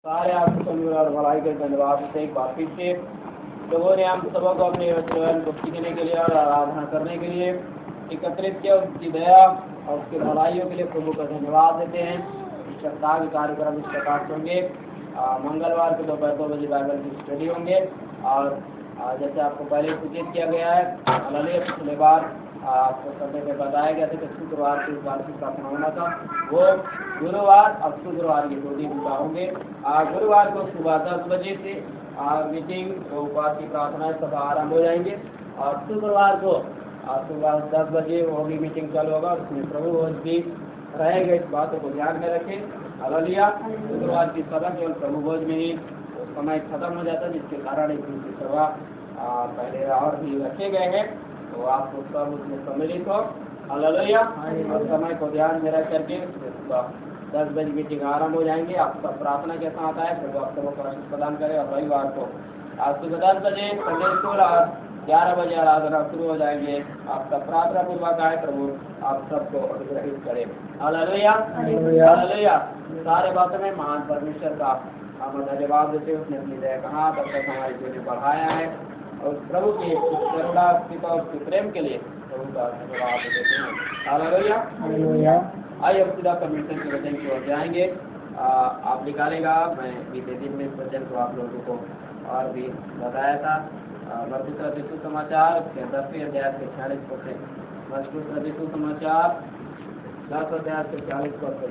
सारे आपको समझ और भलाई के धन्यवाद देते हैं। एक बार फिर से लोगों ने हम सबको अपने वचन को सीखने के लिए और आराधना करने के लिए एकत्रित किया। उसकी दया और उसकी भलाइयों के लिए प्रभु का धन्यवाद देते हैं। इस सप्ताह के कार्यक्रम इस प्रकार से होंगे। मंगलवार को दोपहर 2 बजे बाइबल की स्टडी होंगे और जैसे आपको पहले सूचित किया गया है, हालांकि पिछले बार आपको समय में बताया गया था कि शुक्रवार को वार्षिक प्रार्थना होना था, वो गुरुवार और शुक्रवार ये 2 दिन का होंगे। गुरुवार को सुबह 10 बजे से मीटिंग उपवास की प्रार्थना सभा आरंभ हो जाएंगे और शुक्रवार को सुबह 10 बजे वो भी मीटिंग चालू होगा। उसमें प्रभु भोज भी रहेगा। इस बात को ध्यान में रखें। हालेलुया। शुक्रवार की सभा केवल प्रभु भोज में ही समय खत्म हो जाता है, जिसके कारण एक दिन की सभा पहले और भी रखे गए हैं, तो आप सब उसमें सम्मिलित हो। हालेलुया। और समय को ध्यान में रख करके 10 बजे मीटिंग आरंभ हो जाएंगे। आपका प्रार्थना के साथ आए प्रभु आप सबको आशीष प्रदान करें। और रविवार को आज सुबह 10 बजे संडे स्कूल और 11 बजे आराधना शुरू हो जाएंगे। आपका प्रार्थना पूर्वक आए प्रभु आप सबको अनुग्रहित करें। हालेलुया। हालेलुया। सारे बातों में महान परमेश्वर का हम धन्यवाद देते हैं। उसने अपनी दया कहा तब तक हमारे जीवन में बढ़ाया है और प्रभु की करुणा कृपा और प्रेम के लिए प्रभु का धन्यवाद देते हैं। हालेलुया। आइए अब सीधा परमेश्वर के वचन की ओर जाएंगे। आप निकालेगा, मैं बीते दिन में इस वचन को आप लोगों को और भी बताया था। मरकुस रचित सुसमाचार के 10वें अध्याय से 46 पद से। मरकुस रचित सुसमाचार 10 अध्याय से 40 पद से।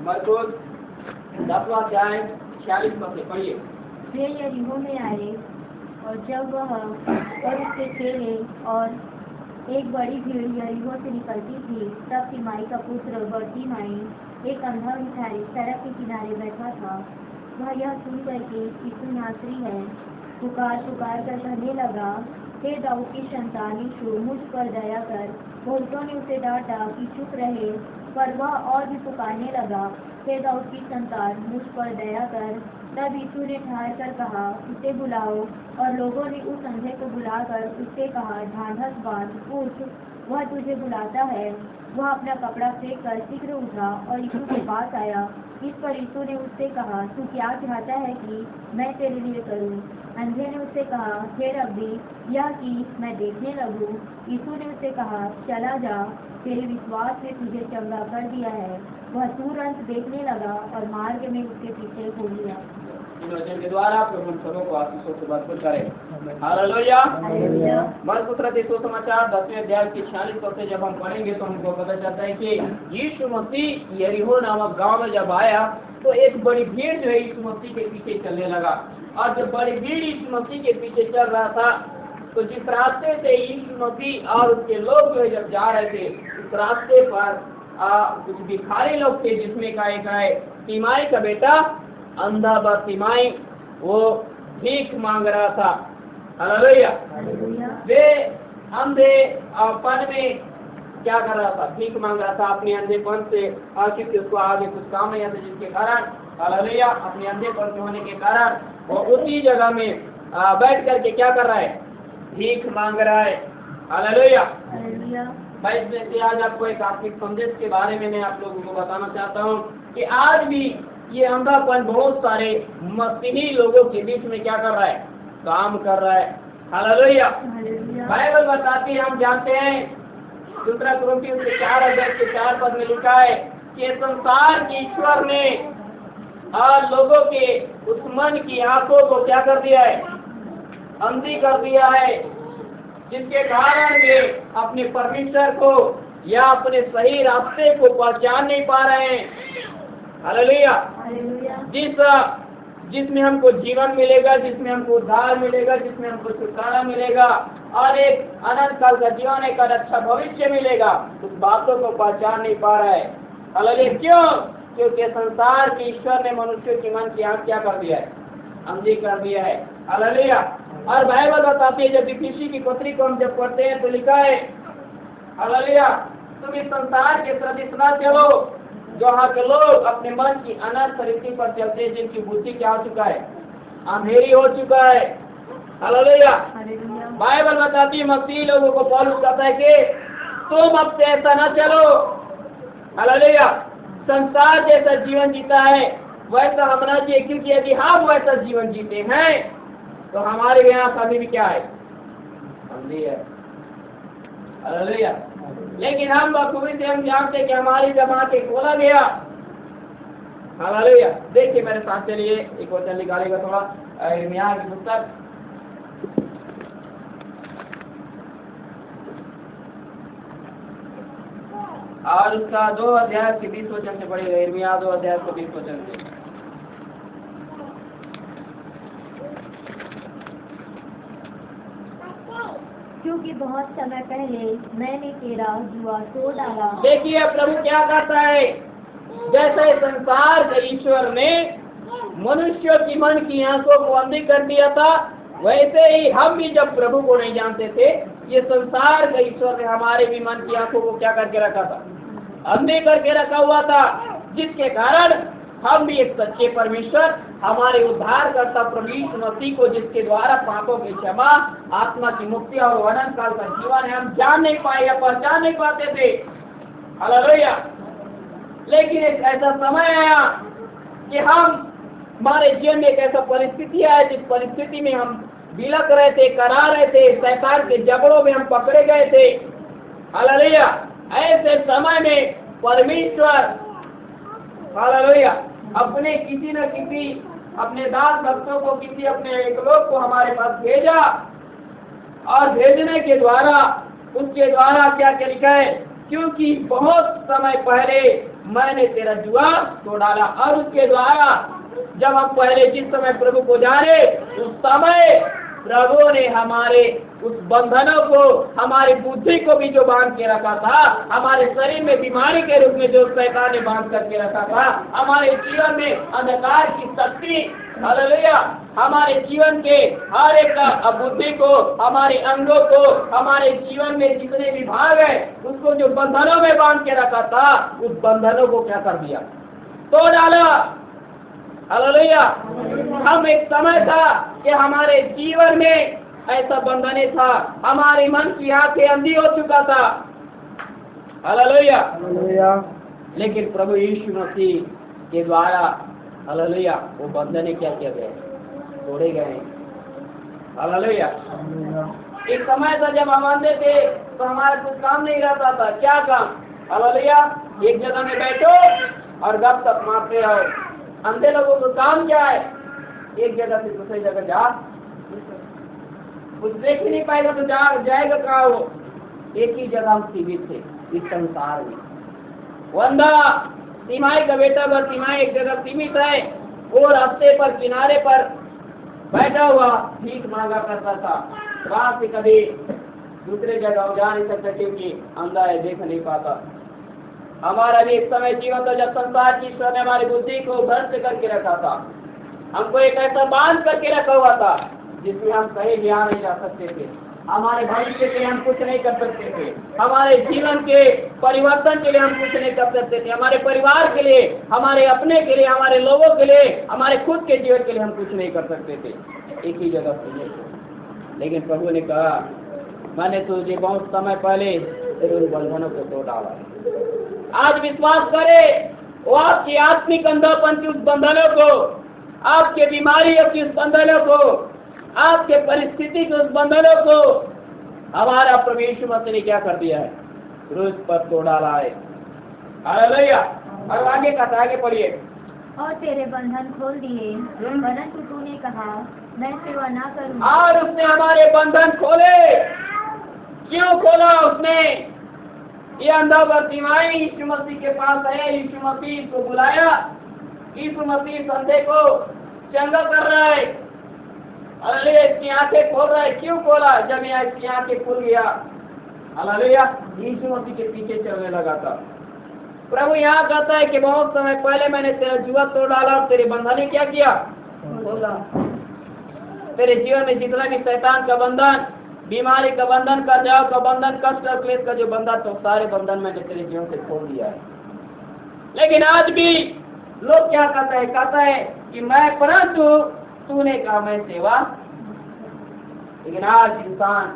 मरकुस 10वां अध्याय 46 पद से पढ़िए। वे यरीहो में आए और जब वह और उसके चेले और एक बड़ी भीड़ यरीहो से निकलती थी, तब तिमाई का पुत्र बरतिमाई एक अंधा भिखारी सड़क के किनारे बैठा था। वह यह सुनकर कि यीशु नासरी है, पुकार पुकार कर कहने लगा, हे दाऊद की संतान यीशु, मुझ पर दया कर। बहुतों ने उसे डांटा कि चुप रहे, पर वह और भी पुकारने लगा, हे दाऊद की संतान मुझ पर दया कर। तब यीशु ने ठहर कर कहा, उसे बुलाओ। और लोगों ने उस अंधे को बुलाकर उससे कहा, ढांढस बांध, उठ, वह तुझे बुलाता है। वह अपना कपड़ा फेंक कर शीघ्र उठा और यीशु के पास आया। इस पर यीशु ने उससे कहा, तू क्या चाहता है कि मैं तेरे लिए करूं? अंधे ने उससे कहा, हे रब्बी, यह कि मैं देखने लगूं। यीशु ने उससे कहा, चला जा, तेरे विश्वास ने तुझे चंगा कर दिया है। वह तुरंत देखने लगा और मार्ग में उसके पीछे हो लिया। इन वचन के द्वारा प्रभु हम सबों को आशीषों से भरपूर करें। हालेलुया। मरकुस रचित सुसमाचार 10वें अध्याय की 46 पद से जब हम पढ़ेंगे तो हमको पता चलता है कि यीशु मसीह यरीहो नामक गांव में जब आया तो एक बड़ी भीड़ जो है यीशु मसीह के पीछे चलने लगा। और जब बड़ी भीड़ यीशु मसीह के पीछे चल रहा था तो जिस रास्ते से यीशु मसीह और उसके लोग जो है जब जा रहे थे, उस रास्ते पर कुछ भिखारी लोग थे, जिसमें का एक है तिमाई का बेटा अंधा बरतिमाई, वो भीख मांग रहा था। हालेलुया। वे अंधेपन में क्या कर रहा था? भीख मांग रहा था अपने अंधेपन से, क्योंकि उसको आगे कुछ काम नहीं आता, जिसके कारण हालेलुया अपने अंधेपन होने के कारण वो उसी जगह में बैठ करके क्या कर रहा है? भीख मांग रहा है। हालेलुया। मैं इसमें से आज आपको एक आत्मिक संदेश के बारे में मैं आप लोगों को बताना चाहता हूँ कि आज भी ये अंधापन बहुत सारे मसीही लोगों के बीच में क्या कर रहा है? काम कर रहा है। हालेलुया। बाइबल बताती है, हम जानते हैं, दूसरा कुरिन्थियों के 4 अध्याय के 4 पद में लिखा है कि संसार के ईश्वर ने लोगों के उस मन की आंखों को क्या कर दिया है? अंधी कर दिया है, जिसके कारण वे अपने परमेश्वर को या अपने सही रास्ते को पहचान नहीं पा रहे हैं। हालेलुया। जिसमें हमको जीवन मिलेगा, जिसमें हमको उद्धार मिलेगा, जिसमें हमको छुटकारा मिलेगा और एक अनंत काल का जीवन, एक अच्छा भविष्य मिलेगा, उस बातों को पहचान नहीं पा रहा है। हालेलुया। क्यों? क्योंकि संसार के ईश्वर ने मनुष्य के मन की आंख क्या कर दिया है? अंधी कर दिया है। हालेलुया। और बाइबल बताती है, जब इफिसी की पत्री को हम जब पढ़ते हैं तो लिखा है, हालेलुया, तुम इस संसार के सदृश न चलो जहाँ के लोग अपने मन की अनर्थ रीति पर चलते हैं, जिनकी बुद्धि क्या हो चुका है, अंधेरी हो चुका है। हालेलुया। हालेलुया। बाइबल बताती है, मसीह लोगों को पौलुस कहता है कि तुम अब से ऐसा न चलो। हालेलुया। संसार जैसा जीवन जीता है वैसा हम ना जिए, क्योंकि यदि हम वैसा जीवन जीते हैं तो हमारे यहाँ कभी भी क्या है, अंधी है। हालेलुया। लेकिन हम बखूबी से हम जानते हैं कि हमारी जब आंखें खोला गया। हालेलुया। देखिए मेरे साथ चलिए, एक वचन निकालेगा थोड़ा, यिर्मयाह की पुस्तक, और उसका 2 अध्याय के 20 वचन से पढ़ेगा। यिर्मयाह 2 अध्याय के 20 वचन से। क्योंकि बहुत समय पहले मैंने तेरा जुआ तोड़ डाला। देखिए प्रभु क्या करता है, जैसे संसार के ईश्वर ने मनुष्यों की मन की आंखों को अंधी कर दिया था, वैसे ही हम भी जब प्रभु को नहीं जानते थे, ये संसार के ईश्वर ने हमारे भी मन की आंखों को क्या करके रखा था, अंधे करके रखा हुआ था, जिसके कारण हम भी एक सच्चे परमेश्वर, हमारे उद्धारकर्ता प्रभु यीशु मसीह को, जिसके द्वारा पापों की क्षमा, आत्मा की मुक्ति और अनंत काल का जीवन है, हम जान नहीं पाए या पहचान नहीं पाते थे। हालेलुया। लेकिन एक ऐसा समय आया कि हमारे जीवन में एक ऐसा परिस्थिति आया, जिस परिस्थिति में हम बिलक रहे थे, करा रहे थे, शैतान के जबड़ों में हम पकड़े गए थे। हालेलुया। ऐसे समय में परमेश्वर, हालेलुया, अपने किसी न किसी अपने दास भक्तों को, किसी अपने एक लोग को हमारे पास भेजा, और भेजने के द्वारा, उसके द्वारा क्या क्या लिखा है, क्योंकि बहुत समय पहले मैंने तेरा जुआ तोड़ डाला। और उसके द्वारा जब हम पहले जिस समय प्रभु को जाने, उस समय प्रभु ने हमारे उस बंधनों को, हमारी बुद्धि को भी जो बांध के रखा था, हमारे शरीर में बीमारी के रूप में जो शैतान ने बांध करके रखा था, हमारे जीवन में अंधकार की शक्ति, हालेलुया, हमारे जीवन के हर एक बुद्धि को, हमारे अंगों को, हमारे जीवन में जितने भी भाग है, उसको जो बंधनों में बांध के रखा था, उस बंधनों को क्या कर दिया, तोड़ डाला। हालेलुया। हम एक समय था कि हमारे जीवन में ऐसा बंधन था, हमारे मन की आंखें अंधी हो चुका था। हालेलुया। लेकिन प्रभु यीशु मसीह के द्वारा, हालेलुया, वो बंधन क्या किया गया, तोड़े गए। हालेलुया। एक समय था जब हम अंधे थे तो हमारा कुछ काम नहीं रहता था। क्या काम? हालेलुया। एक जगह में बैठो और गपशप मारते रहो। अंधे लोगों को काम क्या है? एक जगह से दूसरी जगह जा, कुछ देख ही नहीं पाएगा तो जाएगा कहाँ वो? एक ही जगह हम सीमित थे इस संसार में। वंदा तिमाई का बेटा बरतिमाई एक जगह सीमित है, वो रास्ते पर किनारे पर बैठा हुआ भीख मांगा करता था। वहां से कभी दूसरे जगह जा नहीं सकता क्योंकि अंधा है, देख नहीं पाता। हमारा भी एक समय जीवन था जब संसार की ईश्वर ने हमारी बुद्धि को भ्रष्ट करके रखा था, हमको एक ऐसा बांध करके रखा हुआ था जिसमें हम कहीं भी आ नहीं जा सकते थे। हमारे भविष्य के लिए हम कुछ नहीं कर सकते थे, हमारे जीवन के परिवर्तन के लिए हम कुछ नहीं कर सकते थे, हमारे परिवार के लिए, हमारे अपने के लिए, हमारे लोगों के लिए, हमारे खुद के जीवन के लिए हम कुछ नहीं कर सकते थे। एक ही जगह से। लेकिन प्रभु ने कहा, मैंने तुझे बहुत समय पहले तेरे उन बंधनों को तोड़ डाला। आज विश्वास करे, वो आपकी आत्मिक अंधापन की उस बंधनों को, आपके बीमारियों की उस बंधनों को, आपके परिस्थिति के उस बंधनों को हमारा प्रभु यीशु मसीह ने क्या कर दिया है? क्रूस पर तोड़ डाला है। हालेलुया। और आगे का आगे पढ़िए। और तेरे बंधन खोल दिए, परंतु तूने कहा मैं सेवा ना करूँगा। और उसने हमारे बंधन खोले। क्यों खोला उसने? ये अंधा बरतिमाई यीशु मसीह के पास आया, यीशु मसीह को बुलाया, यीशु मसीह अंधे को चंगा कर रहा है, अरे इसकी आंखें खोल रहा है। क्यों खोला? जब यहाँ इसकी आंखें खुल गया, हालेलुया, यीशु मसीह के पीछे चलने लगा था। प्रभु यहाँ कहता है कि बहुत समय पहले मैंने तेरा जुआ तोड़ डाला और तेरे बंधन क्या किया? खोला। तेरे जीवन में जितना भी शैतान का बंधन, बीमारी का बंधन, कर्जाओं का बंधन, कष्ट और क्लेश का जो बंधन, तो सारे बंधन मैंने तेरे जीवन से खोल दिया है। लेकिन आज भी लोग क्या कहता है कि मैं, परंतु तूने कहा मैं सेवा। लेकिन आज इंसान,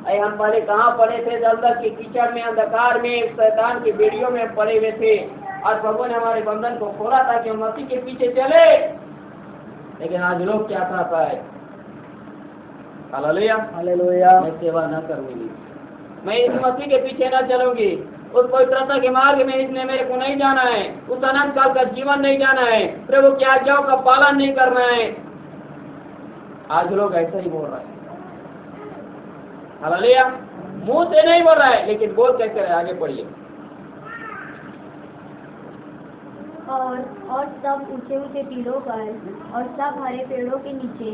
अरे हम पहले कहाँ पड़े थे, दलदल के कीचड़ में, अंधकार में, शैतान के बेड़ियों में पड़े हुए थे, और प्रभु ने हमारे बंधन को खोला था कि हम मसीह के पीछे चले। लेकिन आज लोग क्या कहता है, हालेलुया हालेलुया, मैं सेवा न करूंगी, मैं इस मसीह के पीछे न चलूंगी, उस पवित्रता के मार्ग में इसने मेरे को नहीं जाना है, उस अनंत काल का जीवन नहीं जाना है, प्रभु की आज्ञाओं का पालन नहीं करना है। आज लोग ऐसा ही बोल रहे हैं, हालेलुया, मुंह से नहीं बोल रहा है, लेकिन बोल कैसे रहे, आगे पढ़िए। और सब ऊंचे ऊंचे टीलों पर और सब हरे पेड़ों के नीचे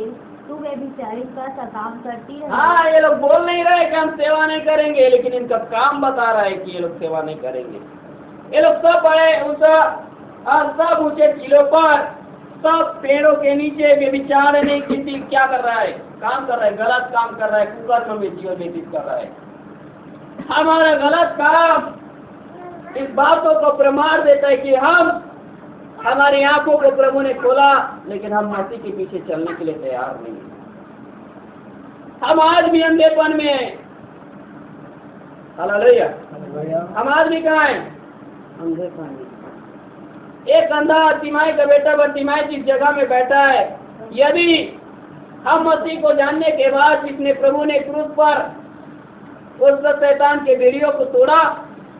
तू व्यभिचारी का सा काम करती है। हाँ, ये लोग बोल नहीं रहे कि हम सेवा नहीं करेंगे, लेकिन इनका काम बता रहा है कि ये लोग सेवा नहीं करेंगे। ये लोग सब बड़े और सब ऊंचे टीलों पर, सब पेड़ों के नीचे व्यभिचार नहीं किसी क्या कर रहा है, काम कर रहा है, गलत काम कर रहा है, कुकर्म में जीवन व्यतीत कर रहा है। हमारा गलत काम इस बातों को प्रमाण देता है कि हमारी आंखों को प्रभु ने खोला, लेकिन हम मसीह के पीछे चलने के लिए तैयार नहीं। हम आज भी अंधेपन में हैं, हालेलुया, हम आज भी कहाँ हैं, अंधेपन में। एक अंधा तिमाई का बेटा बरतिमाई जिस जगह में बैठा है, यदि हम मसीह को जानने के बाद, जिसने प्रभु ने क्रूस पर उस शैतान के बेड़ियों को तोड़ा,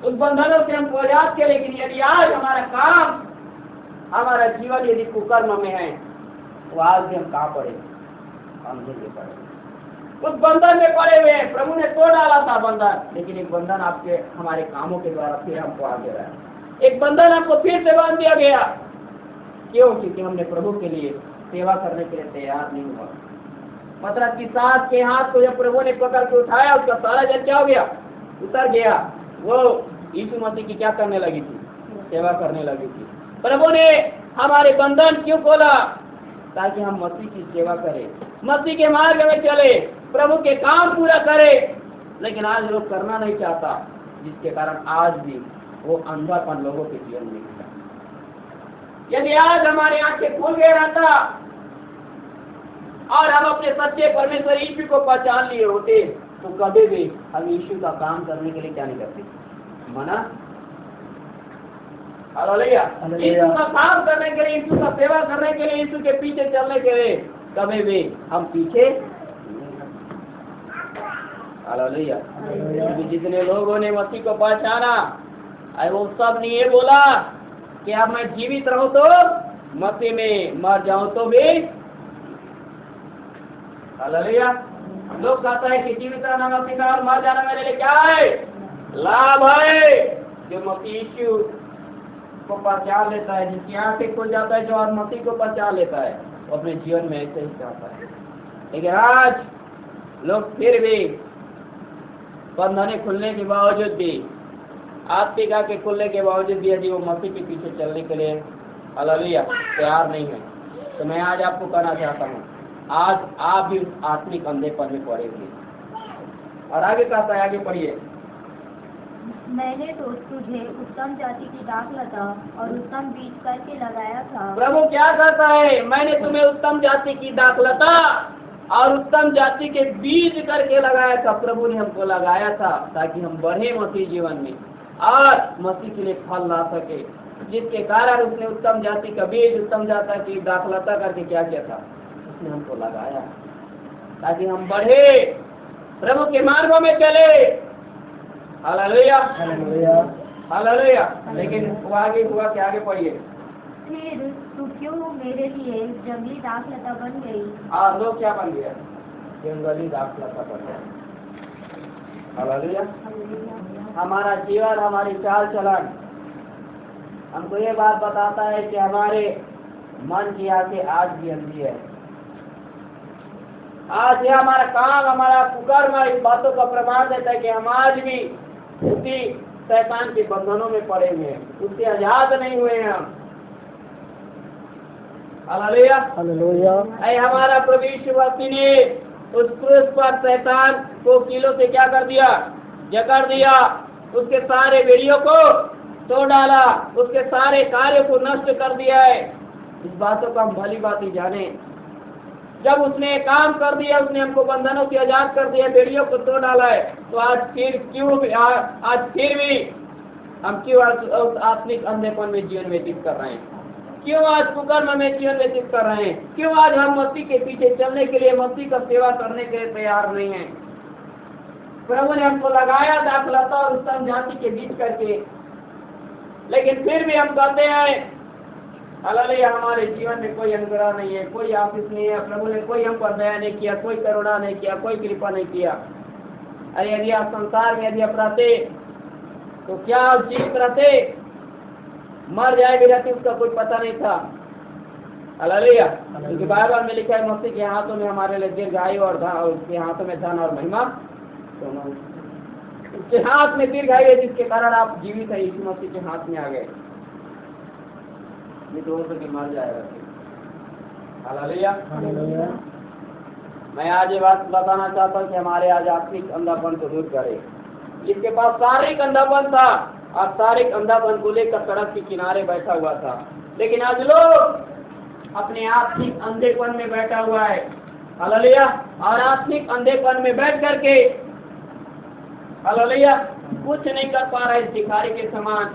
उस बंधनों से हमको आजाद किया, लेकिन यदि आज हमारा काम, हमारा जीवन यदि कुकर्म में है, तो आज भी हम कहाँ पड़े, अंधे में पड़े, उस बंधन में पड़े हुए हैं। प्रभु ने तोड़ डाला था बंधन, लेकिन एक बंधन आपके हमारे कामों के द्वारा फिर हमको आगे रहा, एक बंधन हमको फिर से बांध दिया गया। क्यों? क्योंकि हमने प्रभु के लिए सेवा करने के लिए तैयार नहीं हुआ। मतलब कि सास के हाथ को जब प्रभु ने पकड़ के उठाया, उसका सारा जल क्या हो गया, उतर गया। वो यीशु मसीह की क्या करने लगी थी, सेवा करने लगी थी। प्रभु ने हमारे बंधन क्यों खोला, ताकि हम मसीह की सेवा करें, मसीह के मार्ग में चले, प्रभु के काम पूरा करें। लेकिन आज लोग करना नहीं चाहता, जिसके कारण आज भी वो अंधापन लोगों के जीवन में दिखता। यदि आज हमारी आंखें खुल गए रहता और हम अपने सच्चे परमेश्वर यीशु को पहचान लिए होते, तो कभी भी हम यीशु का काम करने के लिए क्या नहीं करते, मना। हालेलुया, यीशु का काम करने के लिए, यीशु का सेवा करने के लिए, यीशु के पीछे चलने के लिए कभी भी हम पीछे। हालेलुया, जितने लोगों ने मसीह को पहचाना, वो सब ने ये बोला कि अब मैं जीवित रहूं तो मसीह में, मर जाऊं तो भी। हालेलुया, लोग कहता है कि जीवित रहना मसीह का और मर जाना मेरे लिए क्या है, लाभ है। जो मसीह यीशु को पहचान लेता है, जिसकी आंखें खुल जाता है, जो और मसीह को पहचान लेता है, वो अपने जीवन में ऐसे ही चाहता है। लेकिन आज लोग फिर भी बंधने खुलने के बावजूद भी, आत्मिक आंखें खुलने के बावजूद भी, यदि वो मसीह के पीछे चलने के लिए हालेलुया तैयार नहीं है, तो मैं आज आपको कहना चाहता हूँ, आज आप भी आत्मिक अंधेपन में पड़ेंगे। और आगे कहता है, आगे पढ़िए। मैंने तो तुझे उत्तम जाति की दाखलता और उत्तम बीज करके लगाया था। प्रभु क्या कहता है, मैंने तुम्हें उत्तम जाति की दाखलता और उत्तम जाति के बीज करके लगाया था। प्रभु ने हमको लगाया था ताकि हम बढ़े मसीह जीवन में और मसीह के लिए फल ला सके, जिसके कारण उसने उत्तम जाति का बीज, उत्तम जाति की दाखलता करके क्या किया था, उसने हमको लगाया ताकि हम बढ़े, प्रभु के मार्गों में चले। Hallelujah hallelujah hallelujah. लेकिन वो आगे हुआ कि आगे पढ़िए। फिर तू क्यों मेरे लिए जंगली दाखलता बन गई? और लोग क्या बन गया, जंगली दाखलता बन गया। हालेलुया। हमारा जीवन, हमारी चाल चलन हमको ये बात बताता है कि हमारे मन की आंखें आज भी अंधी है। आज ये हमारा काम, हमारा कुकर्म इस बातों का प्रमाण देता है कि हम आज भी उसी शैतान के बंधनों में पड़े हुए हैं, उससे आजाद नहीं हुए हैं हम। Hallelujah hallelujah. हमारा प्रभु यीशु मसीह ने उस क्रूस पर शैतान को कीलों से क्या कर दिया, जकड़ दिया, उसके सारे बेड़ियों को तोड़ डाला, उसके सारे कार्यों को नष्ट कर दिया है। इस बातों को हम भली भांति जाने। जब उसने काम कर दिया, उसने हमको बंधनों से आजाद कर दिया, बेड़ियों को तोड़ डाला है, तो आज फिर भी हम क्यों उस आत्मिक अंधेपन में जीवन व्यतीत कर रहे हैं? क्यों आज कुकर्म में जीवन व्यतीत कर रहे हैं? क्यों आज हम मसीह के पीछे चलने के लिए, मसीह का सेवा करने के लिए तैयार नहीं है? प्रभु ने हमको लगाया दाखलता और उत्तम जाति के बीच करके, लेकिन फिर भी हम कहते हैं हालेलुया, हमारे जीवन में कोई अनुग्रह नहीं है, कोई आशीष नहीं है। प्रभु ने कोई हम पर दया नहीं किया, कोई करुणा नहीं किया, कोई कृपा नहीं किया। अरे यदि आप संसार में यदि आप रहते तो क्या जीवित रहते? मर जाए भी रहते, उसका कोई पता नहीं था। हालेलुया, क्योंकि बाइबल में लिखा है मसीह के हाथों में हमारे लिए दीर्घायु और उसके हाथों में धन और महिमा दोनों। उसके हाथ में दीर्घायु है, जिसके कारण आप जीवित है, यीशु मसीह के हाथ में आ गए। नहीं तो हो सके मर जाएगा। हालेलुया। मैं आज ये बात बताना चाहता हूँ कि हमारे आज आत्मिक अंधापन को दूर करे। जिसके पास शारीरिक अंधापन था और शारीरिक अंधापन को लेकर सड़क के किनारे बैठा हुआ था, लेकिन आज लोग अपने आत्मिक अंधेपन में बैठा हुआ है। हालेलुया। और आत्मिक अंधेपन में बैठ करके हालेलुया कुछ नहीं कर पा रहे भिखारी के समान।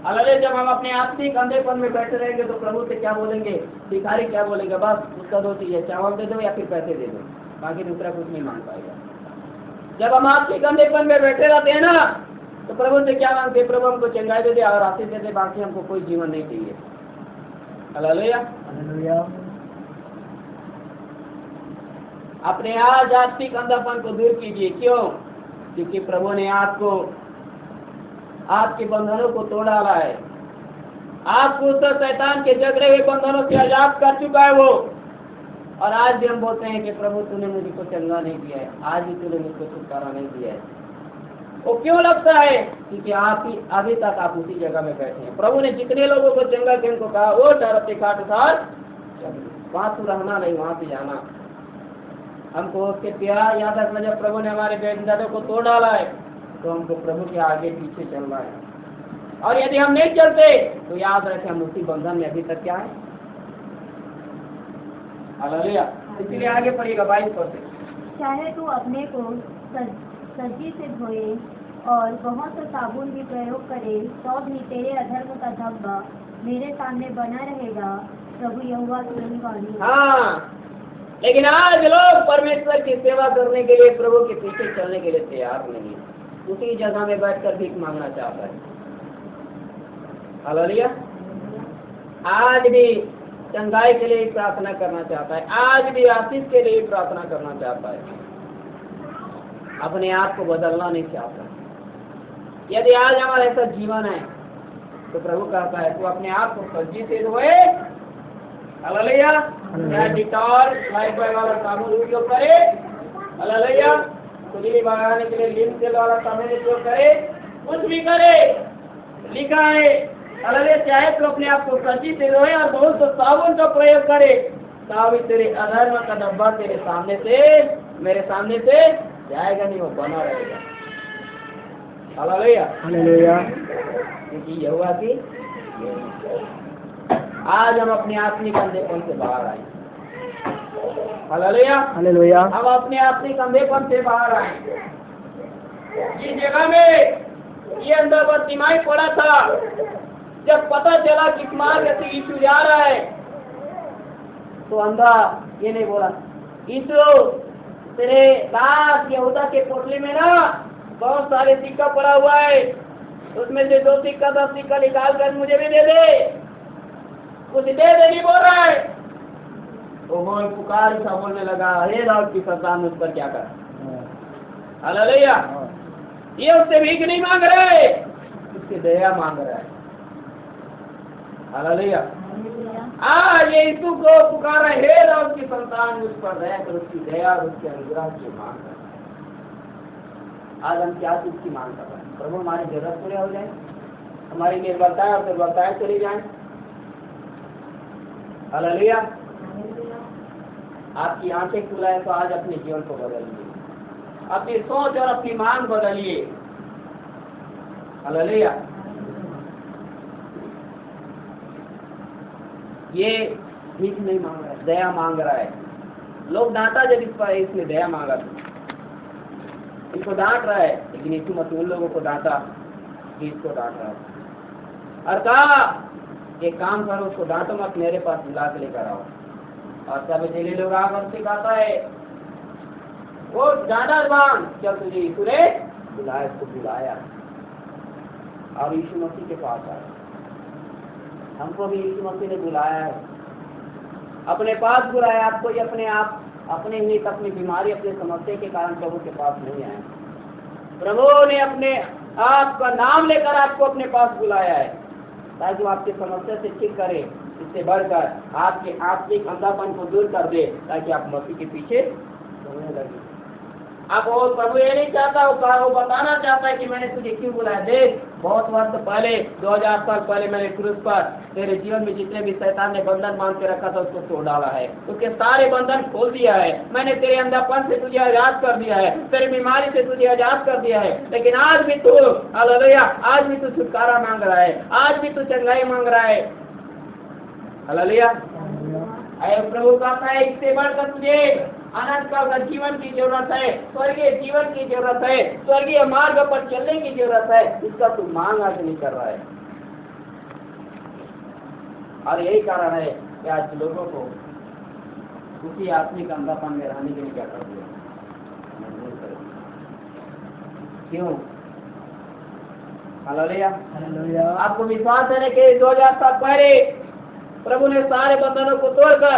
हालेलुया, जब हम अपने आत्मिक अंधेपन में बैठे रहेंगे तो प्रभु से क्या बोलेंगे? भिखारी क्या बोलेंगे? बस उसका दो चीज है, चावल दे दो या फिर पैसे दे दो, बाकी दूसरा कुछ नहीं मांग पाएगा। जब हम आत्मिक अंधेपन में बैठे रहते हैं ना, तो प्रभु से क्या मांगते? प्रभु हमको चंगाई दे दे और आशीष दे दे, बाकी हमको कोई जीवन नहीं चाहिए। हालेलुया। अपने आज आत्मिक अंधापन को दूर कीजिए। क्यों? क्योंकि प्रभु ने आपके बंधनों को तोड़ डाला है। आपको उस शैतान के जगड़े हुए बंधनों से आजाद कर चुका है वो। और आज भी हम बोलते हैं कि प्रभु तूने मुझको चंगा नहीं दिया है, आज भी तूने मुझको छुटकारा नहीं दिया है। वो क्यों लगता है? क्योंकि आप ही अभी तक आप उसी जगह में बैठे हैं। प्रभु ने जितने लोगों को चंगा किया उनको कहा वो डरते खाट साथ वहां तो रहना नहीं, वहां से जाना। हमको उसके प्यार याद रखना। जब प्रभु ने हमारे बेदादों को तोड़ डाला है तो हमको प्रभु के आगे पीछे चलना है। और यदि हम नहीं चलते तो याद रखें हम उसी बंधन में अभी तक क्या है। हालेलुया। इसलिए आगे पढ़िएगा 22 से। चाहे तू अपने को सज्जी से धोए और बहुत सा साबुन भी प्रयोग करे, तो भी तेरे अधर्म का धब्बा मेरे सामने बना रहेगा। प्रभु यहोवा की यही वाणी है। हाँ, लेकिन आज लोग परमेश्वर की सेवा करने के लिए, प्रभु के पीछे चलने के लिए तैयार नहीं है। उसी जगह में बैठकर भीख मांगना चाहता है। हालेलुया। आज भी चंगाई के लिए प्रार्थना करना चाहता है, आज भी आशीष के लिए प्रार्थना करना चाहता है, अपने आप को बदलना नहीं चाहता। यदि आज हमारा ऐसा जीवन है तो प्रभु कहता है तू अपने आप को सज्जी से धोए। हालेलुया। या डिटॉल लाइफबॉय वाला साबुन उपयोग करे। हालेलुया। खुजली भगाने के लिए नीम तेल वाला साबुन उपयोग करे, कुछ भी करे। लिखा है हालेलुया, चाहे तो अपने आप को सच्ची से धोए और बहुत तो साबुन का प्रयोग करे, ताकि तेरे अधर्म का डब्बा तेरे सामने से, मेरे सामने से जाएगा नहीं, वो बना रहेगा। हालेलुया। हालेलुया। क्योंकि यहोवा की आज हम अपने आत्मिक अंधेपन से बाहर आए। हालेलुया। हालेलुया। हम अपने आत्मिक अंधेपन से बाहर आए। जिस जगह में ये अंधापन तिमाही पड़ा था, जब पता चला किस मार्ग से यीशु जा रहा है, तो अंधा ये नहीं बोला यीशु तेरे दास यहूदा के पोटली में ना बहुत सारे सिक्का पड़ा हुआ है, उसमें से 2 सिक्का 10 सिक्का निकाल कर मुझे भी दे दे, कुछ दे दे नहीं बोल रहा है। वो बोल पुकार सा बोलने लगा, हे दाऊद की संतान मुझ पर क्या कर। हालेलुया। ये उससे भीख नहीं मांग रहे, उसकी दया मांग रहा है। हालेलुया। ये यीशु को पुकार रहे, हे दाऊद की संतान मुझ पर दया कर, उसकी दया और उसके अनुग्रह की मांग कर। आज हम क्या चीज की मांग कर रहे हैं? प्रभु हमारी जरूरत पूरी हो जाए, हमारी निर्बलताएं और दुर्बलताएं चली जाए। हालेलुया। आपकी आंखें खुलाए तो आज अपने जीवन को बदलिए, अपनी सोच और अपनी मांग बदलिए। हालेलुया। ये भीख नहीं मांग रहा है, दया मांग रहा है। लोग डांटा जब इस पर इसने दया मांगा, इसको डांट रहा है, लेकिन यीशु मसीह उन लोगों को डांटा कि इसको डांट रहा है और कहा एक काम करो, उसको डांटो मत, मेरे पास बुला के लेकर आओ। और सब चेले लोग आकर सिखाता है वो डांटा मांग, चल तुझे यीशु ने बुलाया, इसको बुलाया और यीशु मसीह के पास आया। हमको भी यीशु मसीह ने बुलाया है, अपने पास बुलाया। आपको ये अपने आप अपने ही अपनी बीमारी, अपने समस्या के कारण प्रभु के पास नहीं आए। प्रभु ने अपने आपका नाम लेकर आपको अपने पास बुलाया है ताकि वो आपकी समस्या से ठीक करे, इससे बढ़कर आपके आत्मिक अंधापन को दूर कर दे, ताकि आप मसीह के पीछे चलने लगे। अब वो प्रभु ये नहीं चाहता, वो बताना चाहता है कि मैंने तुझे क्यों बुलाया। देख, बहुत वर्ष पहले, 2000 साल पहले मैंने क्रूस पर तेरे जीवन में जितने भी शैतान ने बंधन बांध के रखा था उसको तोड़ डाला है, उसके सारे बंधन खोल दिया है। मैंने तेरे अंधापन से तुझे आजाद कर दिया है, तेरी बीमारी से तुझे आजाद कर दिया है। लेकिन आज भी तू हालेलुया, आज भी तू छुटकारा मांग रहा है, आज भी तू चंगाई मांग रहा है। हालेलुया। प्रभु कहता है इससे बढ़कर तुझे अनंत काल का जीवन की जरूरत है, स्वर्गीय जीवन की जरूरत है, स्वर्गीय मार्ग पर चलने की जरूरत है। इसका तू मांग आज नहीं कर रहा है। और यही कारण है कि आज लोगों को उसी आत्मिक अंधापन में रहने के लिए क्या कर दिया, क्यों? हालेलुया। आपको विश्वास है कि 2000 साल पहले प्रभु ने सारे बंधनों को तोड़कर,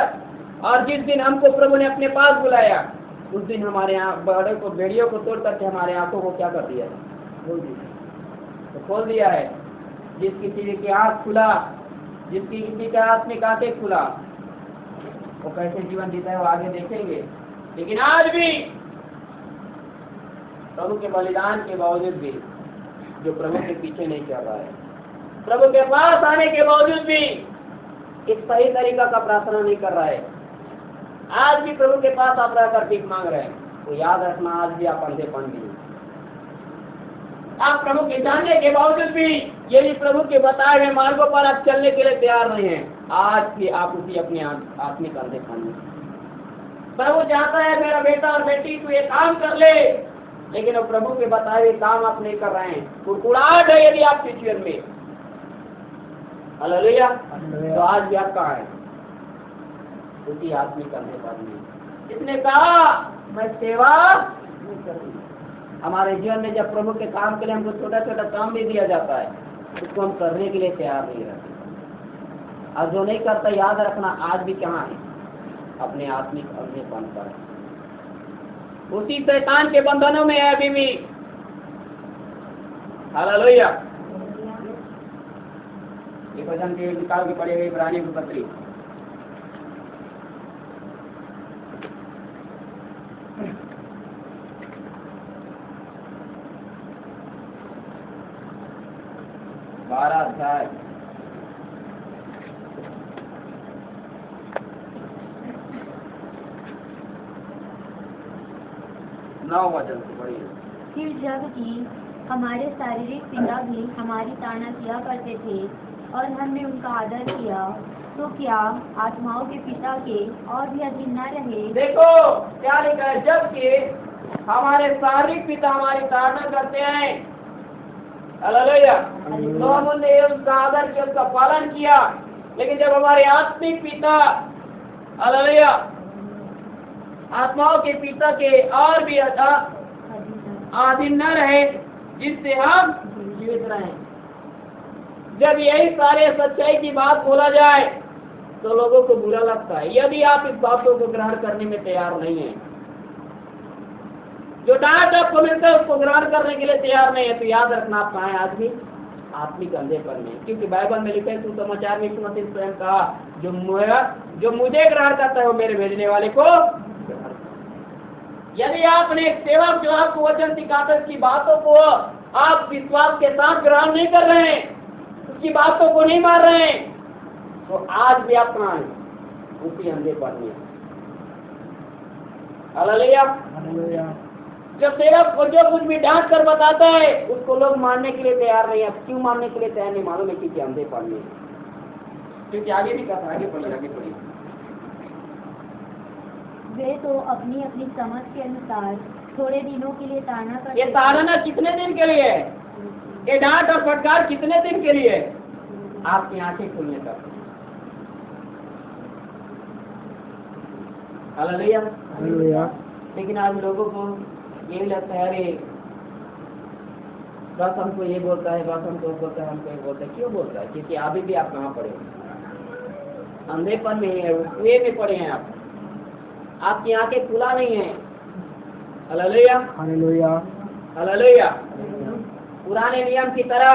और जिस दिन हमको प्रभु ने अपने पास बुलाया, उस दिन हमारे यहाँ बड़े को बेड़ियों को तोड़ करके हमारे आंखों को क्या कर दिया, खोल दिया है। जिस किसी की आँख खुला, जिसकी किसी का आत्मिक आंखें खुला, वो कैसे जीवन जीता है वो आगे देखेंगे। लेकिन आज भी प्रभु के बलिदान के बावजूद भी जो प्रभु के पीछे नहीं चल रहा है, प्रभु के पास आने के बावजूद भी एक सही तरीका का प्रार्थना नहीं कर रहा है, आज भी प्रभु के पास आप रहकर भीख मांग रहे हैं, तो याद रखना आज भी आप अंधेपन भी, आप प्रभु के जानने के बावजूद भी यदि प्रभु के बताए हुए मार्गों पर आप चलने के लिए तैयार नहीं हैं, आज भी आप उसी अपने आत्मिक अंधेपन में। प्रभु चाहता है मेरा बेटा और बेटी तू ये काम कर ले, लेकिन वो प्रभु के बताए हुए काम आप नहीं कर रहे हैं, कुड़कुड़ाहट है यदि आप सिचुएशन में। हालेलुया। तो आज भी आप कहाँ है? उसी आत्मिक अंधेपन में। इसने कहा मैं सेवा नहीं करूँगी। हमारे जीवन में जब प्रभु के काम के लिए हमको छोटा छोटा काम भी दिया जाता है, उसको हम करने के लिए तैयार नहीं रहते। और जो नहीं करता, याद रखना आज भी कहाँ है? अपने आत्मिक अंधेपन पर, उसी शैतान के बंधनों में है अभी भी। हालेलुया। ये वचन के निकाल के पड़े हुए इब्रानियों की पत्री 12 अध्याय 9 वचन से पढ़िए। फिर जबकि हमारे शारीरिक पिता भी हमारी ताना किया करते थे और हमने उनका आदर किया, तो क्या आत्माओं के पिता के और भी अधीन न रहे? देखो क्या लिखा है, जबकि हमारे शारीरिक पिता हमारी ताड़ना करते हैं, हालेलुया, तो हमने उसका आदर किया, उसका पालन किया। लेकिन जब हमारे आत्मिक पिता, हालेलुया, आत्माओं के पिता के और भी अधीन न रहे, जिससे हम जीवित रहें। जब यही सारे सच्चाई की बात बोला जाए तो लोगों को बुरा लगता है, यदि आप इस बातों को ग्रहण करने में तैयार नहीं है। जो डांट आपको मिलता है उसको ग्रहण करने के लिए तैयार नहीं है, तो याद रखना आप कहाँ है आज भी? आत्मिक अंधेपन में। क्योंकि बाइबल में लिखा है, सुसमाचार में यीशु मसीह स्वयं कहा, जो मुझे ग्रहण करता है वो मेरे भेजने वाले को। यदि आपने एक सेवक जो आपको वचन सिखाता है उसकी बातों को आप विश्वास के साथ ग्रहण नहीं कर रहे हैं, उसकी बातों को नहीं मान रहे हैं, तो आज भी आप कहाँ हैं? उसी अंधेपन में। हालेलुया। जो सेवक को जो कुछ भी डांट कर बताता है उसको लोग मानने के लिए तैयार नहीं है। क्यों मानने के लिए तैयार नहीं मालूम है? क्योंकि अंधे पढ़ने हैं। क्योंकि आगे भी कहा, आगे पढ़िए। वे तो अपनी अपनी समझ के अनुसार थोड़े दिनों के लिए ताड़ना करते ये ताड़ना कितने दिन के लिए है? ये डांट और फटकार कितने दिन के लिए है? आपकी आंखें खुलने तक। हालेलुया। हालेलुया। लेकिन आज लोगों को यही लगता है, अरे बस हमको ये बोलता है, बस हमको बोलता है, हमको ये बोलता है। क्यों बोलता है? क्योंकि अभी भी आप कहाँ पड़े? अंधेपन में है, कुएं में पड़े हैं आप। आपकी आंखें खुला नहीं है। हालेलुया। हालेलुया। हालेलुया। पुराने नियम की तरह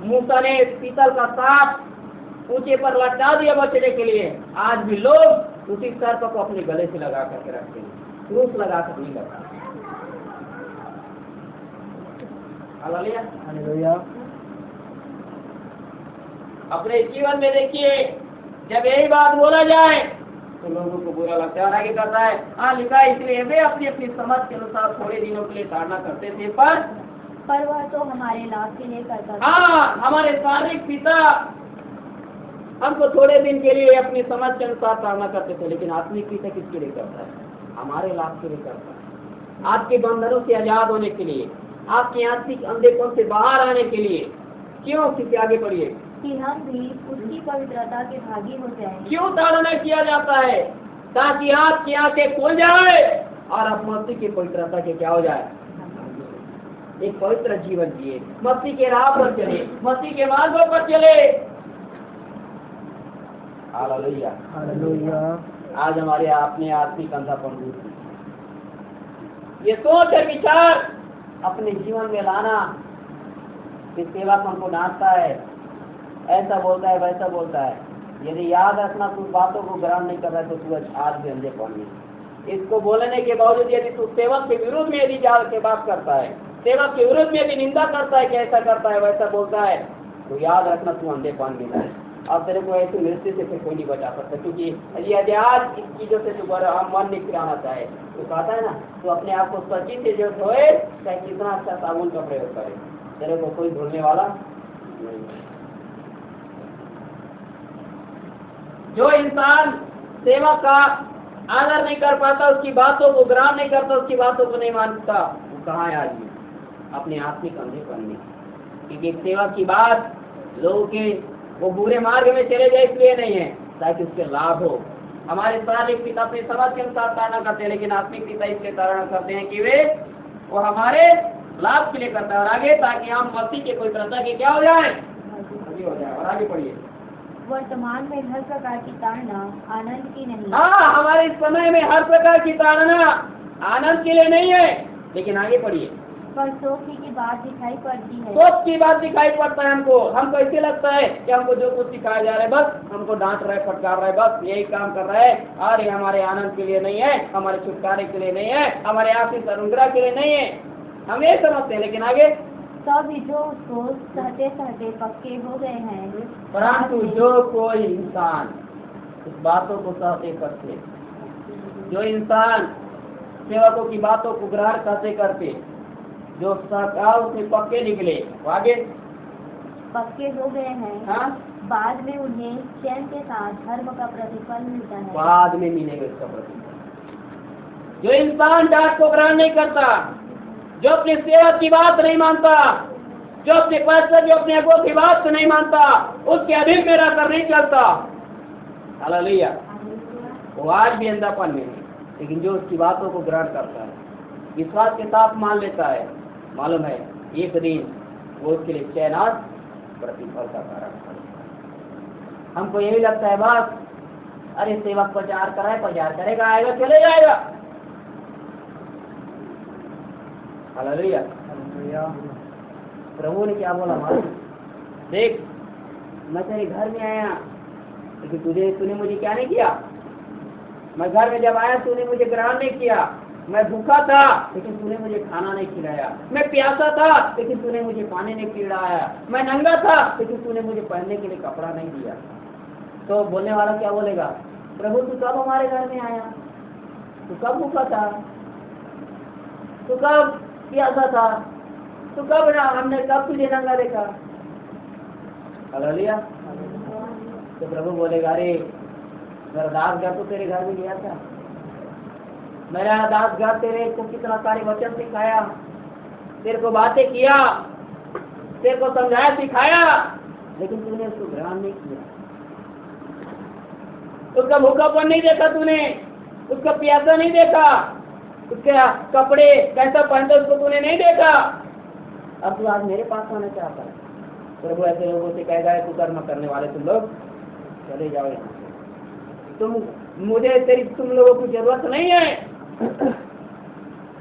मूसा ने पीतल का सांप ऊंचे पर लटका दिया बचने के लिए। आज भी लोग उसी सर्प को अपने गले से लगा करके रखते हैं, क्रूस लगा कर नहीं लगता। हालेलुया। हालेलुया। अपने जीवन में देखिए, जब यही बात बोला जाए तो लोगों को बुरा लगता है। और आगे कहता है, हाँ लिखा है, इसलिए वे अपनी अपनी समझ के अनुसार थोड़े दिनों के लिए ताड़ना करते थे, पर वह तो हमारे लाभ के लिए करता था। हाँ, हमारे शारीरिक पिता हमको थोड़े दिन के लिए अपनी समझ के अनुसार ताड़ना करते थे, लेकिन आत्मिक पिता किसके लिए करता है? हमारे लाभ के लिए करता है। आपके बंधनों से आजाद होने के लिए, आपके आत्मिक अंधेपन से बाहर आने के लिए। क्यों? क्योंकि आगे बढ़िए, कि हम भी उसकी पवित्रता के भागी हो जाएं। क्यों ताड़ना किया जाता है? ताकि आपकी आंखें खुल जाए और आप मसीह की पवित्रता के क्या हो जाए? एक पवित्र जीवन जिए, मसीह के राह पर चले, मसीह के मार्गों पर चले। हालेलुया। हालेलुया। आज हमारे अपने आत्मिक अंधापन दूर हो। ये सोच और विचार अपने जीवन में लाना कि सेवा हमको डांटता है, ऐसा बोलता है, वैसा बोलता है। यदि याद रखना तू बातों को ग्रहण नहीं कर रहा है तो तू आज भी अंधेपन में। इसको बोलने के बावजूद यदि तू सेवक के विरुद्ध में यदि जाल के बात करता है, सेवक के विरुद्ध में भी निंदा करता है कि ऐसा करता है, वैसा बोलता है, तो याद रखना तू अंधेपन में है। और तेरे को ऐसी मृत्यु से फिर कोई नहीं बचा सकता। क्योंकि यदि आज इन चीजों से तू मन नहीं फिराना चाहे तो कहता है ना, तो अपने आप को सच्ची से जो धोए, चाहे कितना अच्छा साबुन का प्रयोग करे, तेरे को कोई धुलने वाला नहीं। जो इंसान सेवा का आदर नहीं कर पाता, उसकी बातों को ग्रहण नहीं करता, उसकी बातों को नहीं मानता, वो कहाँ है आदमी? अपने आत्मिक अंधेपन में। क्योंकि सेवा की बात लोगों के वो बुरे मार्ग में चले जाए इसलिए नहीं है, ताकि उसके लाभ हो। हमारे शारीरिक पिता अपनी समझ के अनुसार ताड़ना करते हैं, लेकिन आत्मिक पिता इसलिए ताड़ना करते हैं कि वे वो हमारे लाभ के लिए करता है। और आगे, ताकि हम मसीह के कोई प्रथा के क्या हो जाए? हो जाए। और आगे पढ़िए। वर्तमान में हर प्रकार की ताड़ना आनंद की नहीं। हाँ, हमारे समय में हर प्रकार की ताड़ना आनंद के लिए नहीं है, लेकिन आगे पढ़िए। पर शोक की बात दिखाई पड़ती है। शोक की बात दिखाई पड़ता है हमको ऐसे लगता है कि हमको जो कुछ सिखाया जा रहा है, बस हमको डांट रहा है, फटकार रहा है, बस यही काम कर रहा है। और ये हमारे आनंद के लिए नहीं है, हमारे छुटकारे के लिए नहीं है, हमारे आशीष अनुग्रह के लिए नहीं है। हम ये समझते हैं, लेकिन आगे, तब जो उसको सहते सहते पक्के हो गए हैं। परंतु जो कोई इंसान इस बातों को सहते करते, जो इंसान सेवकों की बातों को ग्रहण करते करते जो सहकाल उसमें पक्के निकले, वो आगे पक्के हो गए हैं। हाँ, बाद में उन्हें चैन के साथ धर्म का प्रतिफल मिलता है। बाद में मिलेगा इसका प्रतिफल। जो इंसान डांट को ग्रहण नहीं करता, जो अपने सेवक की बात नहीं मानता, जो अपने पास्टर, जो अपने अगुआ की बात को नहीं मानता, उसके अधीन में रहकर नहीं चलता, हालेलुया, वो आज भी अंधापन में है। लेकिन जो उसकी बातों को ग्रहण करता है, विश्वास के साथ मान लेता है, मालूम है एक दिन वो उसके लिए चैन और प्रतिफल का कारण है। हमको यही लगता है बस, अरे सेवक प्रचार कराए, प्रचार करेगा, आएगा, चले जाएगा। हालेलुया। प्रभु ने क्या बोला मालूम? देख, मैं तेरे घर में आया, लेकिन तूने मुझे क्या नहीं किया? मैं घर में जब आया तूने मुझे ग्रहण नहीं किया। मैं भूखा था लेकिन तूने मुझे खाना नहीं खिलाया। मैं प्यासा था लेकिन तूने मुझे पानी नहीं पिलाया। मैं नंगा था लेकिन तूने मुझे पहनने के लिए कपड़ा नहीं दिया। तो बोलने वाला क्या बोलेगा? प्रभु तू कब हमारे घर में आया? तू कब भूखा था? तू कब प्यासा था? तू कब ना हमने कब तुझे नंगा देखा? हालेलुया। तो प्रभु बोलेगा, अरे मेरा दासगण तो तेरे घर में गया था, मेरा दासगण तेरे को कितना सारे वचन सिखाया, तेरे को बातें किया, तेरे को समझाया सिखाया, लेकिन तूने उसको ग्रहण नहीं किया। उसका भूखापन नहीं देखा तूने, उसका प्यासा नहीं देखा, उसके कपड़े कैसा पहनते उसको तूने नहीं देखा। अब तू आज मेरे पास आना चाहता है। प्रभु ऐसे लोगों से कहेगा, कुकर्म करने वाले तुम लोग चले जाओ यहाँ से, तुम लोगों की जरूरत नहीं है।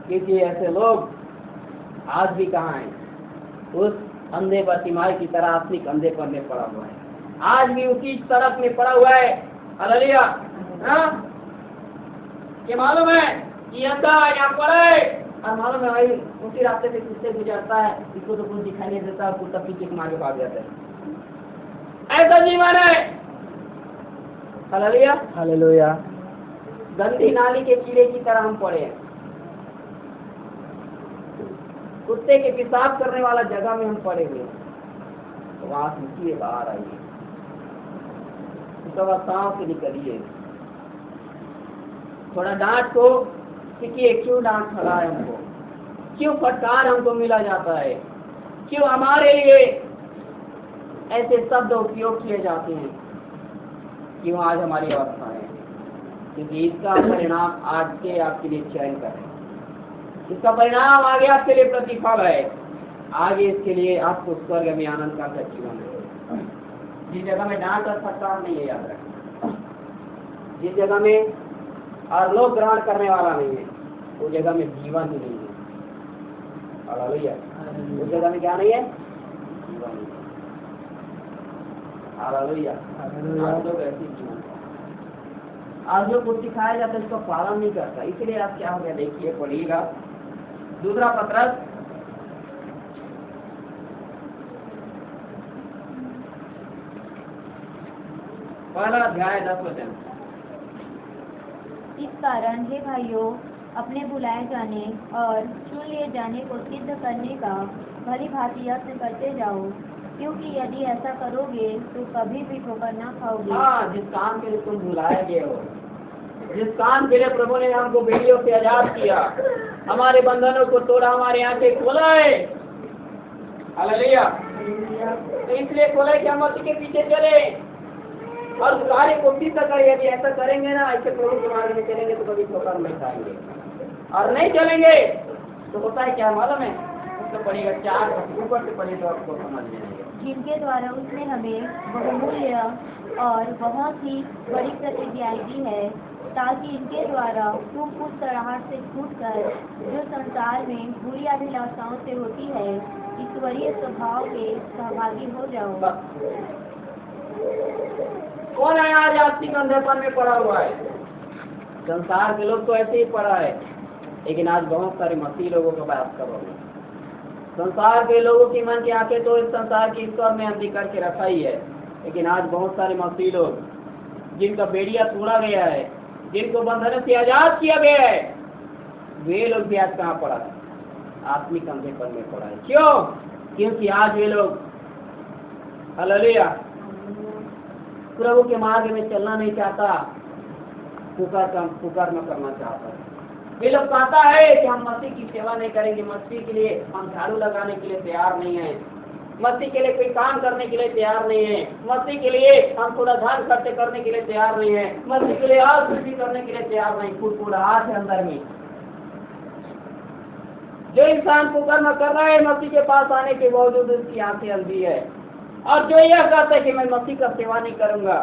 क्योंकि ऐसे लोग आज भी कहाँ हैं? उस अंधे बतिमाई की तरह अपनी कंधे पर में पड़ा हुआ है, आज भी उसी तरफ में पड़ा हुआ है। हालेलुया। हाँ, ये मालूम है कि यहाँ पड़ा है, और मालूम है भाई उसी रास्ते से किससे गुजरता है, इसको तो कुछ दिखाई नहीं देता, कुत्ता पीछे के मारे भाग जाता है। ऐसा जीवन है। Hallelujah, hallelujah. गंदी नाली के कीड़े की तरह हम पड़े हैं, कुत्ते के पेशाब करने वाला जगह में हम पड़े हुए हैं। तो वहां से निकलिए, बाहर आइए, अवस्थाओं से निकलिए। थोड़ा डांट को सीखिए, क्यों डांट खड़ा है हमको, क्यों फटकार हमको मिला जाता है, क्यों हमारे लिए ऐसे शब्द उपयोग किए जाते हैं, क्यों आज हमारी अवस्था है। क्योंकि इसका परिणाम आज के आपके लिए चयन करें, इसका परिणाम आगे आपके लिए प्रतिफल है, आगे इसके लिए आपको स्वर्ग में आनंद का जीवन है। जिस जगह में डांट और फटकार नहीं है, याद रखें, जिस जगह में और लोग ग्रहण करने वाला नहीं है, उस जगह में जीवन ही नहीं है। हालेलुया। उस जगह में क्या नहीं है? जीवन नहीं है। हालेलुया। आज लोग ऐसे जीवन, आज जो कुछ सिखाया जाता है उसका पालन नहीं करता, इसलिए आप क्या हो गया देखिए, पढ़िएगा दूसरा पत्रस पहला अध्याय 10 वचन। इस कारण हे भाइयों, अपने बुलाए जाने और चुन लिए जाने को सिद्ध करने का भली भांति यत्न करते जाओ, क्योंकि यदि ऐसा करोगे तो कभी भी ठोकर ना खाओगे। हाँ, जिस काम के लिए तुम बुलाए गए हो, जिस काम के लिए प्रभु ने हमको बेड़ियों से आजाद किया, हमारे बंधनों को तोड़ा, हमारे आंखें खोला है। हालेलुया। तो इसलिए खोला है कि हम मसीह के पीछे चले और कार्य को सिद्ध करें। यदि ऐसा करेंगे ना, ऐसे प्रभु के मार्ग में चलेंगे तो कभी ठोकर नहीं खाएंगे, और नहीं चलेंगे तो होता है क्या मालूम है? उसको पढ़िएगा 4 ऊपर से पढ़िए तो आपको समझ में आएगा। जिनके द्वारा उसने हमें बहुमूल्य और बहुत ही बड़ी प्रतिज्ञाएं दी है, ताकि इनके द्वारा तुम उस तड़ाहट से छूटकर जो संसार में बुरी अभिलाषाओं से होती है, ईश्वरीय स्वभाव के सहभागी हो जाओ। कौन है आज आपसी कंधेपन में पड़ा हुआ है? संसार के लोग तो ऐसे ही पड़ा है, लेकिन आज बहुत सारे मसीह लोगों को बात करोगे। संसार के लोगों की मन की आंखें तो इस संसार की ईश्वर में अंधी करके रखा ही है, लेकिन आज बहुत सारे मसीह लोग जिनका बेड़िया तोड़ा गया है, जिनको बंधन से आजाद किया गया है, वे लोग भी आज कहाँ पड़ा है? आत्मिक अंधेपन में पड़ा है। क्यों? क्योंकि आज वे लोग हालेलुया प्रभु के मार्ग में चलना नहीं चाहता, कुकर्म करना चाहता है। वे लोग कहता है कि हम मसीह की सेवा नहीं करेंगे, मसीह के लिए हम झाड़ू लगाने के लिए तैयार नहीं है, मसीह के लिए कोई काम करने के लिए तैयार नहीं है, मसीह के लिए हम थोड़ा धन खर्च करने के लिए तैयार नहीं है, मसीह के लिए और कुछ भी करने के लिए तैयार नहीं। कुड़कुड़ाहट है अंदर में। जो इंसान कुकर्म कर रहा है, मसीह के पास आने के बावजूद उसकी आंखें अंधी है, और जो यह कहता है कि मैं मसीह का सेवा नहीं करूंगा,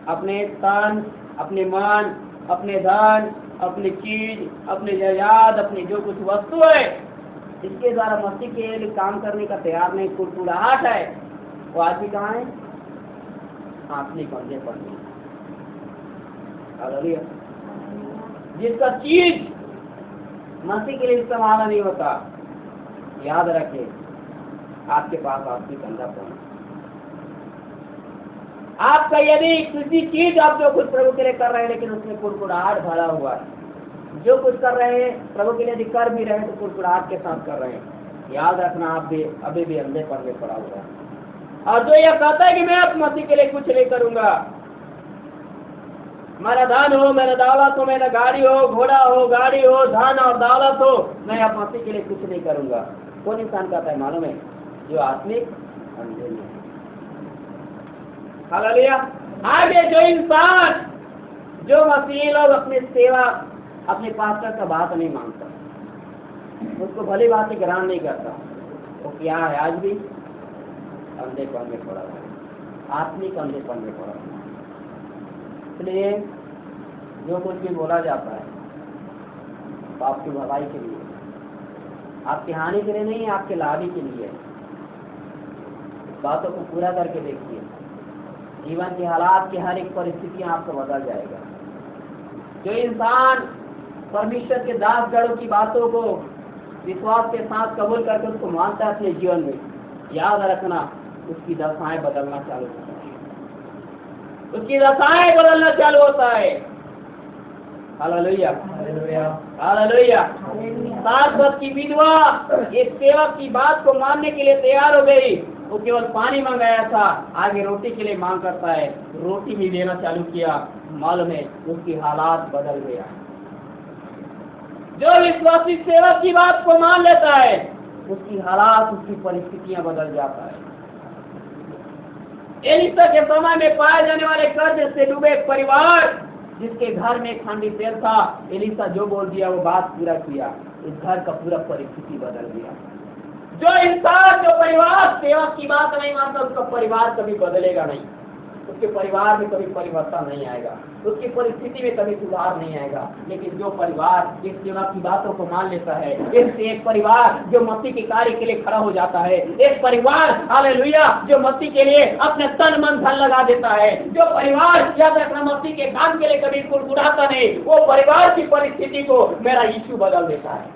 अपने तन, अपने मन, अपने धन, अपनी चीज, अपने जायदाद, अपनी जो कुछ वस्तु है, इसके द्वारा मसीह के लिए काम करने का तैयार नहीं, कुड़कुड़ाहट है, वो आज भी कहाँ है? आत्मिक अंधेपन में। हालेलुया। जिसका चीज मसीह के लिए इस्तेमाल नहीं होता, याद रखे आपके पास आत्मिक अंधापन। आपका यदि किसी चीज आप जो कुछ प्रभु के लिए कर रहे हैं, लेकिन उसमें कुड़कुड़ाहट भरा हुआ है, जो कुछ कर रहे हैं प्रभु के लिए यदि कर भी रहे हैं तो कुड़कुड़ाहट के साथ कर रहे हैं। याद रखना आप भी अभी भी अंधेपन में पड़ा हुआ है। और जो यह कहता है कि मैं आप मसीह के लिए कुछ नहीं करूंगा, मेरा धन हो, मेरा दौलत हो, मेरा गाड़ी हो, घोड़ा हो, गाड़ी हो, धन और दौलत हो, मैं आप मसीह के लिए कुछ नहीं करूंगा। कौन इंसान कहता है मालूम है? जो आत्मिक अंधे में। हालेलुया। आगे जो इंसान, जो मसीही लोग अपनी सेवा, अपने पास्टर का बात नहीं मानता, उसको भली बात ग्रहण नहीं करता, वो क्या है? आज भी अंधेपन में पड़ा हुआ है, आत्मिक अंधेपन में पड़ा हुआ है। इसलिए जो कुछ भी बोला जाता है तो आपकी भलाई के लिए, आपकी हानि के लिए नहीं, आपके लाभ के लिए। बातों को पूरा करके देखिए, जीवन के हालात की हर एक परिस्थितियां आपको बदल जाएगा। जो इंसान परमेश्वर के दास गणों की बातों को विश्वास के साथ कबूल करके उसको मानता है अपने जीवन में, याद रखना उसकी दशाएं बदलना चालू होता है, उसकी दशाएं बदलना चालू होता है। Hallelujah, hallelujah. 7 वर्ष की विधवा एक सेवक की बात को मानने के लिए तैयार हो गई। वो केवल पानी मंगाया था, आगे रोटी के लिए मांग करता है, रोटी भी देना चालू किया। मालूम है उसकी हालात बदल गया। जो विश्वासी सेवक की बात को मान लेता है उसकी हालात, उसकी परिस्थितियां बदल जाता है। एलिशा के समय में पाए जाने वाले कर्ज से डूबे एक परिवार, जिसके घर में एक हांडी तेल था, एलिशा जो बोल दिया वो बात पूरा किया, इस घर का पूरा परिस्थिति बदल गया। जो इंसान, जो परिवार सेवक की बात नहीं मानता, उसका परिवार कभी बदलेगा नहीं, उसके परिवार में कभी परिवर्तन नहीं आएगा, उसकी परिस्थिति में कभी सुधार नहीं आएगा। लेकिन जो परिवार इस सेवक की बातों को मान लेता है, इससे एक परिवार जो मसीह के कार्य के लिए खड़ा हो जाता है, एक परिवार हालेलुया जो मसीह के लिए अपने तन मन धन लगा देता है, जो परिवार याद रखना मसीह के काम के लिए कभी कुड़कुड़ाता नहीं, वो परिवार की परिस्थिति को मेरा यीशु बदल देता है।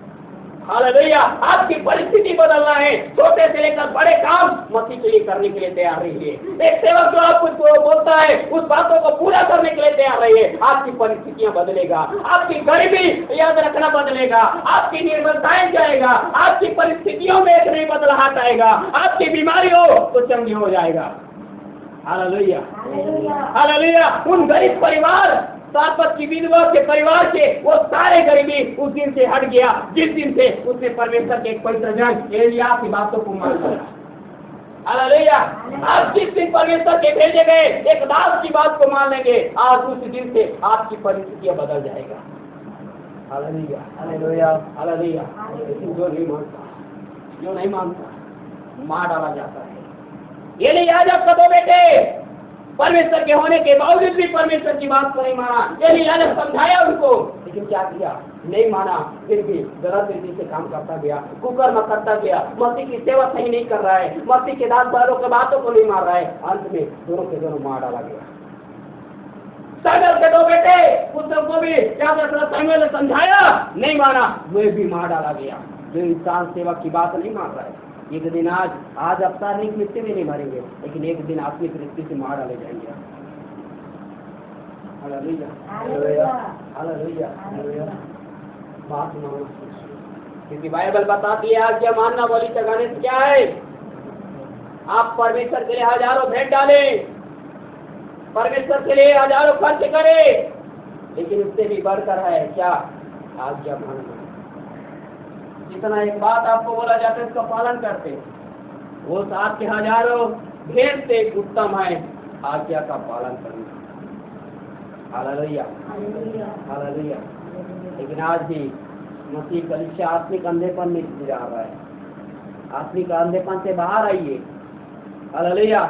हालेलुया। आपकी परिस्थिति बदलना है, छोटे से लेकर बड़े काम मसीह के लिए करने के लिए तैयार रहिए। एक सेवक जो आपको बोलता है उस बातों को पूरा करने के लिए तैयार रहिए, आपकी परिस्थितियां बदलेगा, आपकी गरीबी याद रखना बदलेगा, आपकी निर्बलताएं जाएगा, आपकी परिस्थितियों में एक नई बदलाहट आएगा, आपकी बीमारी हो तो चंगी हो जाएगा। Hallelujah, hallelujah. उन गरीब परिवार, सारपत की विधवा के परिवार के वो सारे गरीबी उस दिन से हट गया जिस दिन से उसने परमेश्वर के एक पवित्र जन एलिया की बातों को मान लिया। हालेलुया। आप जिस दिन परमेश्वर के भेजे गए एक दास की बात को मान लेंगे, आज उस दिन से आपकी परिस्थितियां बदल जाएगा। Hallelujah, hallelujah, hallelujah. जो नहीं मानता, जो नहीं मानता, मार डाला जाता है। ये नहीं याजक का दो बेटे परमेश्वर के होने के बावजूद भी परमेश्वर की बात को नहीं माना। ये नहीं याजक समझाया उनको, लेकिन क्या किया? नहीं माना, फिर भी गलत रीति से काम करता गया, कुकर्म करता गया, मसीह की सेवा सही नहीं कर रहा है, मसीह के दास वालों के बातों को नहीं मार रहा है। अंत में दोनों के दोनों मार डाला गया। सागर के दो बेटे पुत्रों को भी क्या सैमुएल ने समझाया, नहीं माना, वे भी मार डाला गया। जो इंसान सेवा की बात नहीं मान रहा है, एक दिन आज अवसारनिक मृत्यु में नहीं मरेंगे, लेकिन एक दिन आत्मिक मृत्यु से मार डाले जाएंगे। Hallelujah, hallelujah, hallelujah, hallelujah. बात मानो, क्योंकि बाइबल बताती है आज्ञा मानना बलि चढ़ाने से क्या है? आप परमेश्वर के लिए हजारों भेंट डालें, परमेश्वर के लिए हजारों खर्च करें, लेकिन उससे भी बढ़कर है क्या? आज्ञा मानना। जितना एक बात आपको बोला जाता है उसका पालन करते, वो साथ के हजारों भेंट से उत्तम है आज्ञा का पालन करना। Hallelujah, hallelujah. लेकिन आज भी मसीह कलीसिया आत्मिक अंधेपन में जा रहा है। आत्मिक अंधेपन से बाहर आइए। हालेलुया।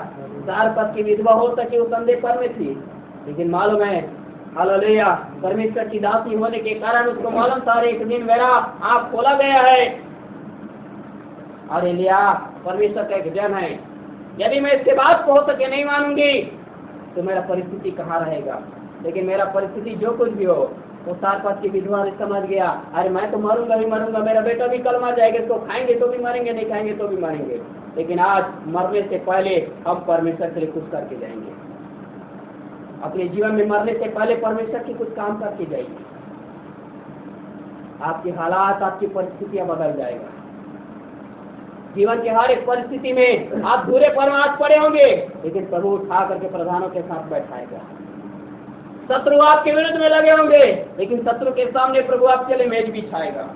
सारपत की विधवा हो सके उस अंधेपन में थी, लेकिन मालूम है हालेलुया परमेश्वर की दासी होने के कारण उसको मालूम था एक दिन मेरा आँख खोला गया है और एलिया परमेश्वर का एक जन है। यदि मैं इसके बात को हो सके नहीं मानूंगी तो मेरा परिस्थिति कहाँ रहेगा? लेकिन मेरा परिस्थिति जो कुछ भी हो, वो सारपत की विधवा ने समझ गया, अरे मैं तो मरूंगा ही मरूंगा, मेरा बेटा भी कल मर जाएगा, इसको खाएंगे तो भी मरेंगे, नहीं खाएंगे तो भी मरेंगे, लेकिन आज मरने से पहले हम परमेश्वर के लिए कुछ करके जाएंगे। अपने जीवन में मरने से पहले परमेश्वर की कुछ काम करके जाएंगे। आपके हालात, आपकी परिस्थितियां बदल जाएगा। जीवन के हर एक परिस्थिति में आप बुरे परमार्थ पड़े होंगे, लेकिन प्रभु उठा करके प्रधानों के साथ बैठाएगा। शत्रु आपके विरुद्ध में लगे होंगे, लेकिन शत्रु के सामने प्रभु आपके लिए मेज बिछाएगा।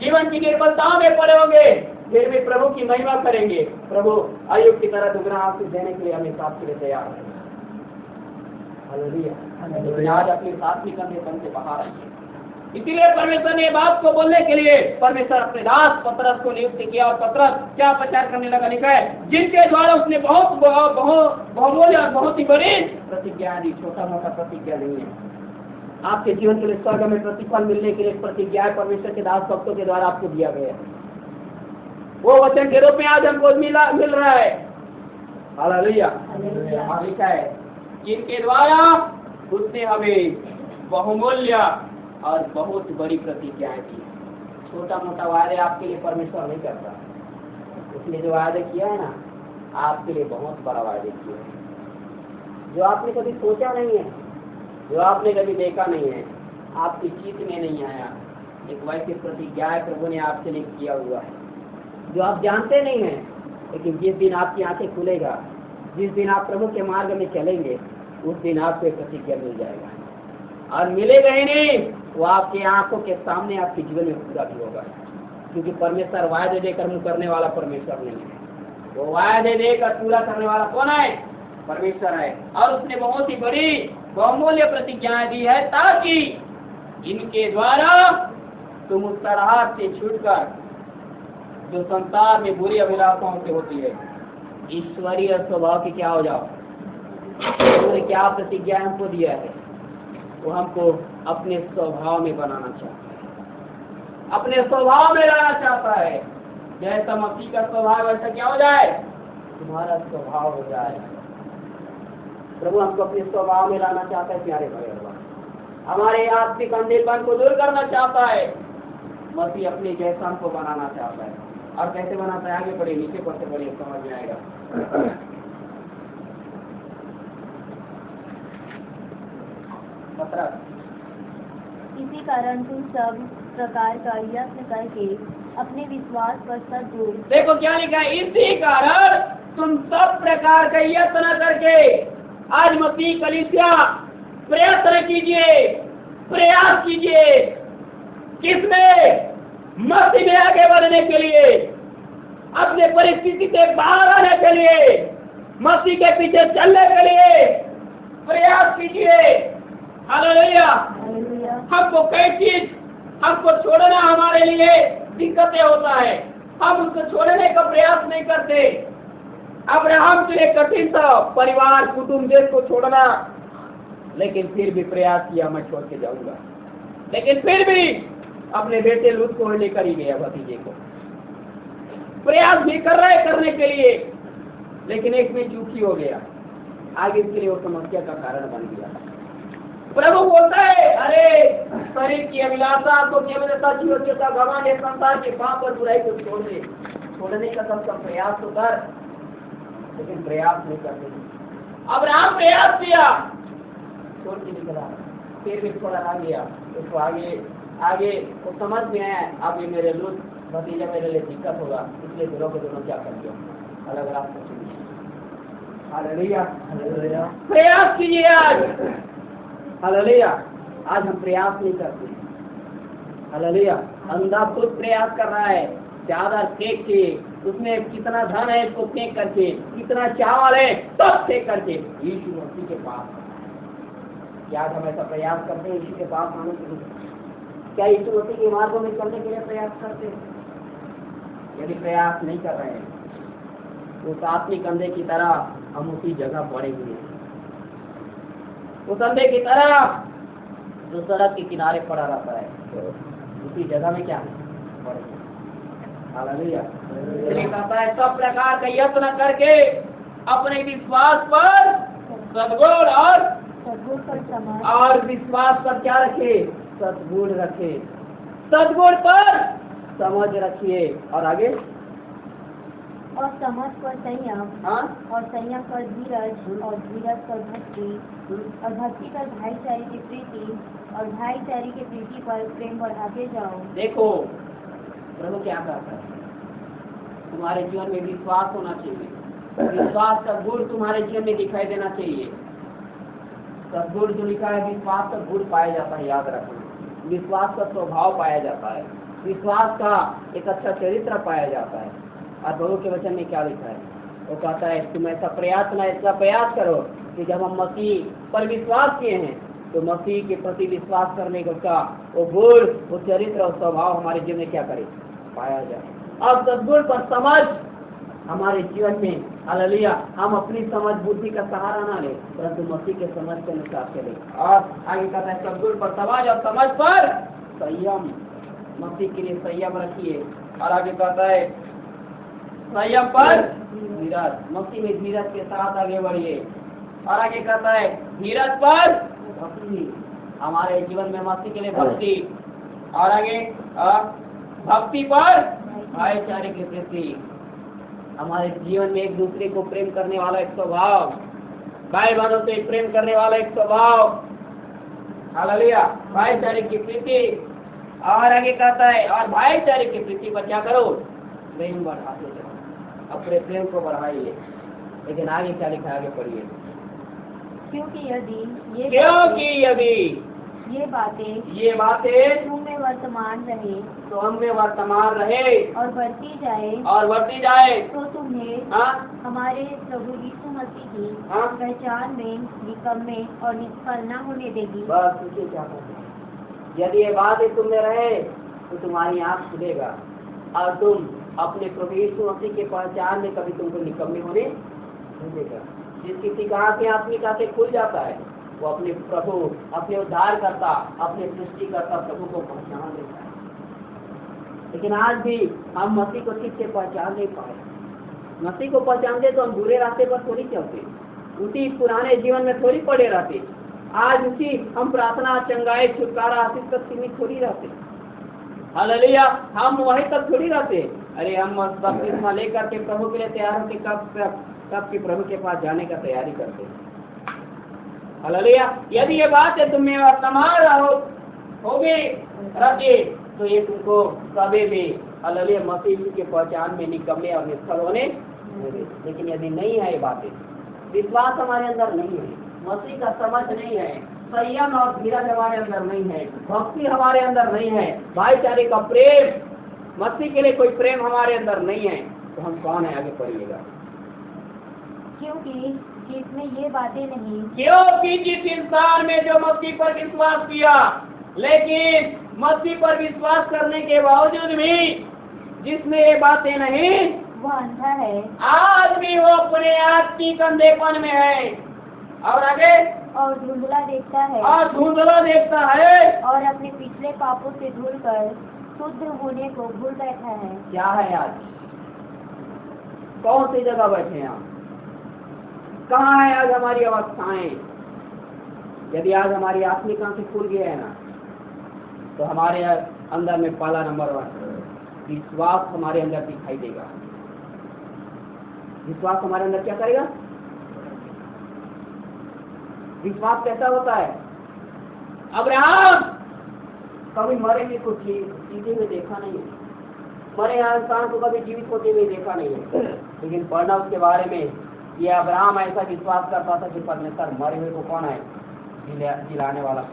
जीवन की निर्बलताओं में पड़े होंगे, फिर भी प्रभु की महिमा करेंगे। प्रभु अय्यूब की तरह दुगना आशीष देने के लिए हमेशा आपके लिए तैयार है। हालेलुया। आज अपनी आत्मिक अंधेपन से बाहर आइए। इसीलिए परमेश्वर ने बात को बोलने के लिए परमेश्वर अपने दास पतरस को नियुक्त किया, और पतरस क्या प्रचार करने लगा, लिखा है, जिनके द्वारा उसने बहुत बहुमूल्य और बहुत ही बड़ी प्रतिज्ञा दी। छोटा मोटा प्रतिज्ञा नहीं है। आपके जीवन के लिए स्वर्ग में प्रतिफल मिलने के लिए प्रतिज्ञा परमेश्वर के दास भक्तों के द्वारा आपको दिया गया है। वो वचन के रूप में आज हमको मिल रहा है। हालेलुया। और लिखा है, जिनके द्वारा उसने हमें बहुमूल्य और बहुत बड़ी प्रतिज्ञाएं दी। छोटा मोटा वायदे आपके लिए परमेश्वर नहीं करता। उसने जो वायदे किया है ना, आपके लिए बहुत बड़ा वायदे किया है, जो आपने कभी सोचा नहीं है, जो आपने कभी देखा नहीं है, आपकी चित में नहीं आया। एक वैसी प्रतिज्ञाएं प्रभु ने आपके लिए किया हुआ है जो आप जानते नहीं हैं, लेकिन जिस दिन आपकी आंखें खुलेगा, जिस दिन आप प्रभु के मार्ग में चलेंगे, उस दिन आपको एक प्रतिज्ञा मिल जाएगा। और मिलेगा ही नहीं, वो आपकी आंखों के सामने आपके जीवन में पूरा भी होगा। क्योंकि परमेश्वर वायदे देकर मुँह करने वाला परमेश्वर नहीं है। वो वायदे देकर पूरा करने वाला कौन है? परमेश्वर है। और उसने बहुत ही बड़ी बहुमूल्य प्रतिज्ञाएं दी है, ताकि इनके द्वारा तुम उस तड़ाहट से छूटकर जो संसार में बुरी अभिलाषाओं से होती है, ईश्वरीय स्वभाव की क्या हो जाओ। उन्होंने क्या प्रतिज्ञा हमको दिया है, वो हमको अपने स्वभाव में बनाना चाहता है, अपने स्वभाव में लाना चाहता है। जैसा मसीह का स्वभाव वैसा क्या हो जाए, तुम्हारा स्वभाव हो जाए। प्रभु हमको अपने स्वभाव में लाना चाहता है। प्यारे भाई, हमारे आत्मिक अंधेपन को दूर करना चाहता है। मसीह अपने जैसा हमको बनाना चाहता है। और कैसे बनाता है, आगे बढ़े, नीचे पढ़ते बढ़िए, समझ में आएगा। इसी कारण तुम सब प्रकार का यत्न करके अपने विश्वास पर सद्गुण। देखो क्या लिखा है, इसी कारण तुम सब प्रकार का यत्न करके। आज मसीह कलीसिया प्रयत्न कीजिए, प्रयास कीजिए, किसमें? मसीह में आगे बढ़ने के लिए, अपने परिस्थिति से बाहर आने के लिए, मसीह के पीछे चलने के लिए प्रयास कीजिए। हालेलुया। हमको कई चीज हमको छोड़ना हमारे लिए दिक्कतें होता है, हम उसको छोड़ने का प्रयास नहीं करते। अब्राहम के लिए कठिन था परिवार, कुटुंब, देश को छोड़ना, लेकिन फिर भी प्रयास किया, मैं छोड़ के जाऊंगा। लेकिन फिर भी अपने बेटे लूत को लेकर ही गया, भतीजे को। प्रयास भी कर रहे करने के लिए, लेकिन एक में चूकी हो गया, आगे इसके लिए वो समस्या का कारण बन गया। प्रभु बोलता है, अरे शरीर की अभिलाषा को केवलता, जीवोच्चता, घमंड, संसार के पाप और बुराई को छोड़ दे। छोड़ने का सबका प्रयास तो कर, लेकिन प्रयास नहीं करते। अब्राहम प्रयास किया, छोड़ के निकला, फिर भी थोड़ा आ गया, उसको आगे वो समझ में आया, अब ये मेरे लूत भतीजा मेरे लिए दिक्कत होगा, इसलिए दोनों को दोनों क्या कर दिया, अलग रास्ते चुनिए। हालेलुया। प्रयास कीजिए आज। हालेलुया। आज हम प्रयास नहीं करते। हालेलुया। अंधा खुद प्रयास कर रहा है, ज्यादा फेंक के, उसमें कितना धन है इसको फेंक करके, कितना चावल है सब फेंक करके यीशु मसीह के पास। क्या हम ऐसा प्रयास करते हैं यीशु के पास आने के लिए? क्या यीशु मसीह के मार्गों में चलने के लिए प्रयास करते हैं? यदि प्रयास नहीं कर रहे हैं, उस आत्मिक अंधे की तरह हम उसी जगह पड़े हुए हैं। उस अंधे की तरह जो सड़क के किनारे पड़ा रहता है, उसी जगह में क्या है, पड़े। हालेलुया। कहता है, सब प्रकार का यत्न करके अपने विश्वास पर सद्गुण और विश्वास पर क्या रखे, सद्गुण रखे, सद्गुण पर समझ रखिए। और आगे और समझ पर संयम, हाँ और संयम पर धीरज, और धीरज पर भक्ति, और भक्ति पर भाईचारे की प्रीति, और भाईचारे की प्रीति पर प्रेम बढ़ाते जाओ। देखो प्रभु क्या कहता है, तुम्हारे जीवन में विश्वास होना चाहिए, विश्वास का गुण तुम्हारे जीवन में दिखाई देना चाहिए। सद्गुण जो लिखा है, विश्वास का गुण पाया जाता है, याद रखना। विश्वास का स्वभाव पाया जाता है, विश्वास का एक अच्छा चरित्र पाया जाता है। और प्रभु के वचन में क्या लिखा है, वो कहता है तुम ऐसा प्रयास करो कि जब हम मसीह पर विश्वास किए हैं तो मसीह के प्रति विश्वास करने का वो गुण, वो चरित्र और स्वभाव हमारे जीवन में क्या करे, पाया जाए। अब सद्गुण पर समझ हमारे जीवन में, हालेलुया, हम अपनी समझ बुद्धि का सहारा ना ले, परंतु मसीह के समझ के अनुसार चले। और आगे कहता है सद्गुण पर समझ और समझ पर संयम, मसीह के लिए संयम रखिए। और आगे कहता है संयम पर धीरज, मसीह में धीरज के साथ आगे बढ़िए। और आगे कहता है धीरज पर भक्ति, हमारे जीवन में मसीह के लिए भक्ति। और आगे भक्ति पर भाईचारे के प्रति, हमारे जीवन में एक दूसरे को प्रेम करने वाला एक स्वभाव, भाई बहनों से प्रेम करने वाला एक स्वभाव, हालेलुया, भाईचारे की प्रीति। और आगे कहता है और भाईचारे की प्रीति पर क्या करो, प्रेम बढ़ाते जाओ, अपने प्रेम को बढ़ाइए। लेकिन आगे क्या लिखा है, आगे पढ़िए। क्योंकि यदि ये बातें तुम में वर्तमान रहे, तो हम में वर्तमान रहे और बढ़ती जाए तो तुम्हें हमारे प्रभु यीशु मसीह की पहचान में निकम्मे और निष्फल न होने देगी। बस तुझे क्या कहते हैं, यदि ये बातें तुम में रहे तो तुम्हारी आँख खुलेगा और तुम अपने प्रभु यीशु मसीह के पहचान में कभी तुमको निकम्मे होने नहीं देगा। जिस किसी का आँख आत्मिक आंखें खुल जाता है, वो अपने प्रभु, अपने उद्धार करता, अपने सृष्टिकर्ता प्रभु को पहचान लेता है। लेकिन आज भी हम मसीह को ठीक से पहचान नहीं पाए। मसीह को पहचानते तो हम बुरे रास्ते पर थोड़ी चलते, उसी पुराने जीवन में थोड़ी पड़े रहते। आज उसी हम प्रार्थना, चंगाई, छुटकारा, आशीष तक सीमित थोड़ी रहते। हालेलुया, हम वहीं तक थोड़ी रहते। अरे हम बपतिस्मा लेकर के प्रभु के लिए तैयार होकर कब की प्रभु के पास जाने का तैयारी करते। हालेलुया, यदि ये बात है तुम में वर्तमान होगी रहती तो ये तुमको कभी भी, हालेलुया, मसीह के पहचान में निकम्मे और निष्फल होने। लेकिन यदि नहीं है ये बातें, विश्वास हमारे अंदर नहीं है, मसीह का समझ नहीं है, संयम और धीरज हमारे अंदर नहीं है, भक्ति हमारे अंदर नहीं है, भाईचारे का प्रेम, मसीह के लिए कोई प्रेम हमारे अंदर नहीं है, तो हम कौन है? आगे पढ़िएगा। क्योंकि जिसमें ये बातें नहीं, क्योंकि जिस इंसान में जो मसीह पर विश्वास किया, लेकिन मसीह पर विश्वास करने के बावजूद भी जिसमें ये बातें नहीं, वह अंधा है, आज भी वो अपने आत्मिक अंधेपन में है। और आगे, और धुंधला देखता है, और अपने पिछले पापों से धुलकर शुद्ध होने को भूल बैठा है। क्या है आज? कौन सी जगह बैठे हैं आप? कहाँ है आज हमारी अवस्थाएं? यदि आज हमारी आत्मिक आंखें खुल गए है ना, तो हमारे अंदर में पहला नंबर 1 विश्वास हमारे अंदर दिखाई देगा। विश्वास हमारे अंदर क्या करेगा? विश्वास कैसा होता है? अब्राहम कभी मरे हुए को जीते हुए देखा नहीं है, मरे इंसान को कभी जीवित होते हुए देखा नहीं है, लेकिन पढ़ना उसके बारे में, ये अब्राहम ऐसा विश्वास करता था कि परमेश्वर मरे हुए को कौन है? जिलाने वाला।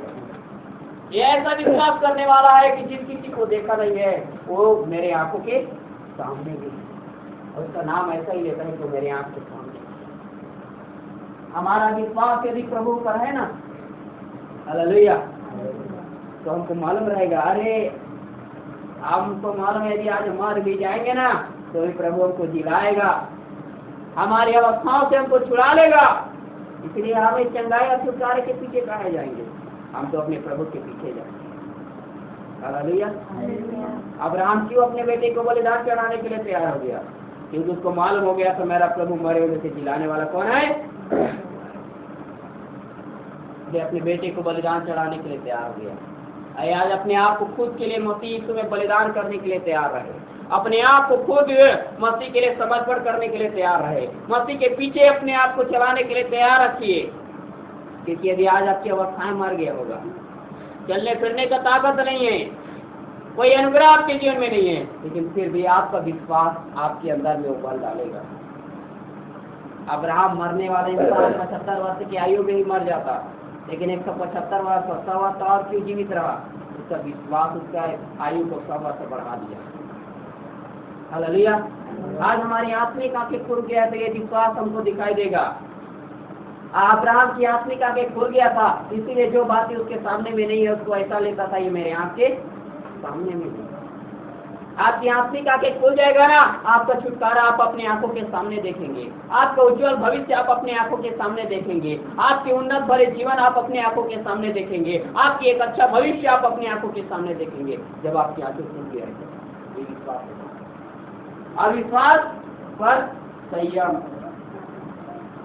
ये ऐसा विश्वास करने वाला है कि जिस किसी को देखा नहीं है वो मेरे आंखों के सामने भी, और उसका नाम ऐसा ही लेता है तो मेरे आंख के सामने। हमारा विश्वास यदि प्रभु पर है ना, हालेलुया, तो हमको मालूम रहेगा, अरे हमको मालूम है यदि आज मर भी जाएंगे ना तो भी प्रभु हमको जिलाएगा, हमारी अवस्थाओं से हमको छुड़ा लेगा। इसलिए हमें चंगाई और छुटकारे के पीछे कहे जाएंगे, हम तो अपने प्रभु के पीछे जाएंगे। हालेलुया। अब्राहम क्यों अपने बेटे को बलिदान चढ़ाने के लिए तैयार हो गया? क्योंकि उसको मालूम हो गया तो मेरा प्रभु मरे हुए से जिलाने वाला कौन है? जो अपने बेटे को बलिदान चढ़ाने के लिए तैयार हो गया। आज अपने आप को खुद के लिए मसीह यीशु में बलिदान करने के लिए तैयार रहे। अपने आप को खुद मसीह के लिए समर्पण करने के लिए तैयार रहे। मसीह के पीछे अपने आप को चलाने के लिए तैयार रखिए, क्योंकि यदि आज आपकी अवस्थाएं मर गया होगा, चलने फिरने का ताकत नहीं है, कोई अनुग्रह आपके जीवन में नहीं है, लेकिन फिर भी आपका विश्वास आपके अंदर में उबल डालेगा। अब्राहम मरने वाले इंसान 75 वर्ष की आयु में ही मर जाता, लेकिन 175 वर्ष 100 वर्ष और क्यों जीवित रहा? उसका विश्वास उसका आयु को 100 वर्ष बढ़ा दिया। हालेलुया। आज हमारी आत्मिक आंखें खुल गया, तो ये विश्वास हमको दिखाई देगा। अब्राहम की आत्मिक आंखें खुल गया था, इसीलिए जो बातें उसके सामने में नहीं है उसको ऐसा लेता था ये मेरे आंख के सामने में नहीं। आपकी आत्मिक आंखें खुल जाएगा ना, आपका छुटकारा आप अपने आंखों के सामने देखेंगे, आपका उज्जवल भविष्य आप अपने आंखों के सामने देखेंगे, आपके उन्नत भरे जीवन आप अपने आंखों के सामने देखेंगे, आपकी एक अच्छा भविष्य आप अपने आंखों के सामने देखेंगे जब आपकी आंखें खुल जाएगी। ये विश्वास है। अविश्वास पर संयम।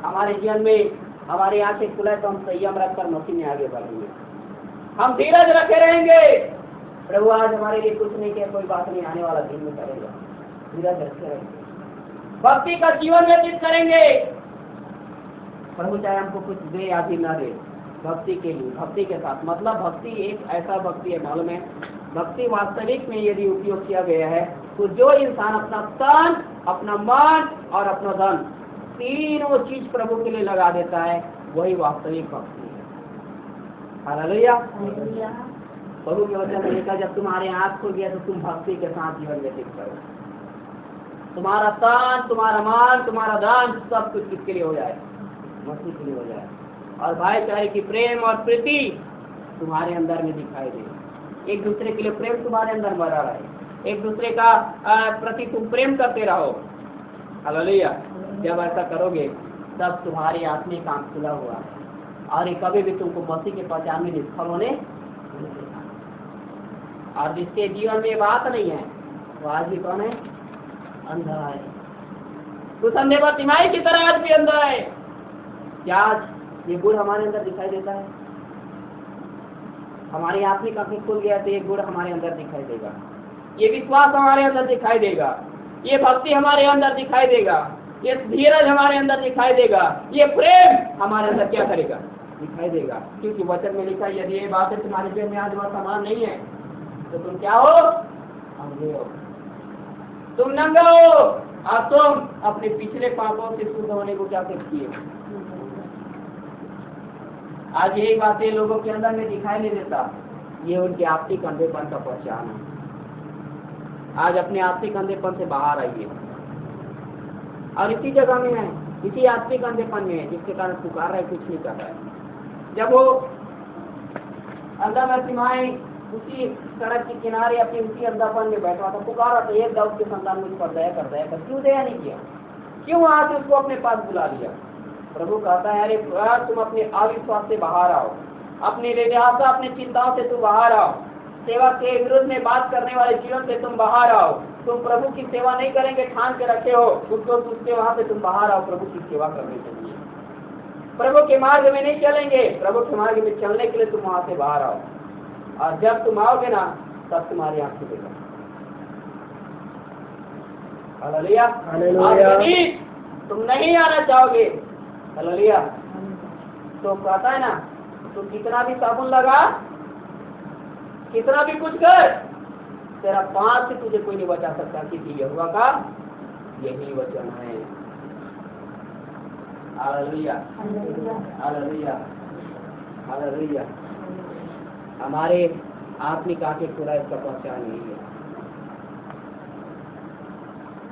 हमारे जीवन में हमारी आंखें खुले तो हम संयम रखकर मसीह में आगे बढ़ेंगे, हम धीरज रखे रहेंगे। प्रभु आज हमारे लिए कुछ नहीं किया, कोई बात नहीं, आने वाला दिन में करेगा, धीरज रखे रहेंगे, भक्ति का जीवन व्यतीत करेंगे। प्रभु चाहे हमको कुछ दे या भी ना दे, भक्ति के लिए, भक्ति के साथ, मतलब भक्ति एक ऐसा भक्ति है, मालूम है, भक्ति वास्तविक में यदि उपयोग किया गया है तो जो इंसान अपना तन, अपना मन और अपना धन, तीनों चीज प्रभु के लिए लगा देता है, वही वास्तविक भक्ति है। हालेलुया। प्रभु के वचन में लिखा, जब तुम्हारे आँख खुल गया तो तुम भक्ति के साथ जीवन व्यतीत करो। तुम्हारा तन, तुम्हारा मन, तुम्हारा धन, सब कुछ किसके लिए हो जाए? मसीह के लिए हो जाए। और भाईचारे की प्रेम और प्रीति तुम्हारे अंदर में दिखाई दे। एक दूसरे के लिए प्रेम तुम्हारे अंदर भरा रहे, एक दूसरे का प्रति तुम प्रेम करते रहो। हालेलुया। जब ऐसा करोगे तब तुम्हारी आत्मिक आंख खुला हुआ है और ये कभी भी तुमको मसीह के पहचान में निष्फल होने, और जिसके जीवन में बात नहीं है वो आज भी कौन है? अंधा है। तो अंधे पर तिमाही की तरह आज भी अंधा है। क्या आज ये गुण हमारे अंदर दिखाई देता है? हमारी आत्मिक आंखें खुल गया तो ये गुण हमारे अंदर दिखाई देगा, ये विश्वास हमारे अंदर दिखाई देगा, ये भक्ति हमारे अंदर दिखाई देगा, ये धीरज हमारे अंदर दिखाई देगा, ये प्रेम हमारे अंदर क्या करेगा? दिखाई देगा। क्योंकि वचन में लिखा, यदि ये बातें तुम्हारे जीवन में आज वर्तमान नहीं है तो तुम क्या हो? अंधे हो, तुम नंगे हो, और तुम अपने पिछले पापों से शुद्ध होने को क्या करती है? आज यही बातें लोगों के अंदर में दिखाई नहीं देता, ये उनके आत्मिक अंधेपन का पहचान है। आज अपने आत्मिक अंधेपन से बाहर आइए, और इसी जगह में है, इसी आत्मिक अंधेपन में है जिसके कारण पुकार रहा है, कुछ नहीं कर रहा है। जब वो अंधा मसीमाई उसी सड़क के किनारे अपने उसी अंधापन में बैठा था, पुकारा था, एक दाऊद के संतान मुझ पर दया कर, दया कर। क्यों दया नहीं किया? क्यों वहां से उसको अपने पास बुला लिया? प्रभु कहता है, अरे तुम अपने अविश्वास से बाहर आओ, अपनी निराशा, अपनी चिंताओं से तुम बाहर आओ, सेवा के विरुद्ध में बात करने वाले जीवन से तुम बाहर आओ। तुम प्रभु की सेवा नहीं करेंगे ठान के रखे हो, उसके वहां से तुम बाहर आओ प्रभु की सेवा करने के लिए। प्रभु के मार्ग में नहीं चलेंगे, प्रभु के मार्ग में चलने के लिए तुम वहां से बाहर आओ, और जब तुम आओगे ना तब तुम्हारी आंख खुलेगा। हालेलुया। हालेलुया। तुम नहीं आना चाहोगे, हालेलुया, तो कहता है ना, तुम कितना भी साबुन लगा, कितना भी कुछ कर, तेरा पांच से तुझे कोई नहीं बचा सकता, क्योंकि यहोवा का यही वचन है। हालेलुया। हालेलुया। हालेलुया। हमारे आत्मिक आंखें खुला, इसका पहचान यही है,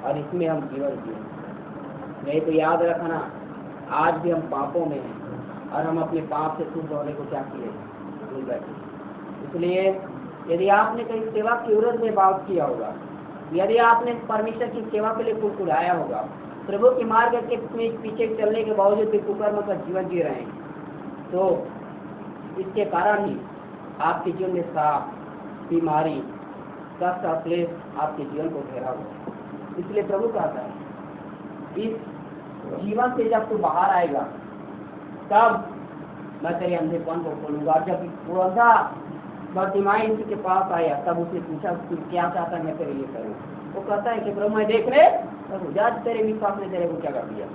और इसमें हम जीवन जिए। नहीं तो याद रखना, आज भी हम पापों में हैं और हम अपने पाप से शुद्ध होने को क्या किए? भूल बैठे। इसलिए यदि आपने कहीं सेवा के विरोध में बात किया होगा, यदि आपने परमेश्वर की सेवा के लिए कुड़कुड़ाया होगा, प्रभु के मार्ग के पीछे चलने के बावजूद भी कुकर्म का जीवन जी रहे हैं, तो इसके कारण ही आपके जीवन में श्राप, बीमारी, कष्ट और क्लेश आपके जीवन को घेरा हुआ। इसलिए प्रभु कहता है, इस जीवन से जब तू बाहर आएगा तब मैं तेरे अंधेपन को खोलूंगा। जब वो अंधा बर्तिमाई इसी के पास आया तब उसने पूछा, तू क्या चाहता है मैं तेरे लिए करूँ? वो कहता है कि प्रभु मैं देखने प्रभु जाज तेरे विश्वास ने तेरे को क्या कर दिया।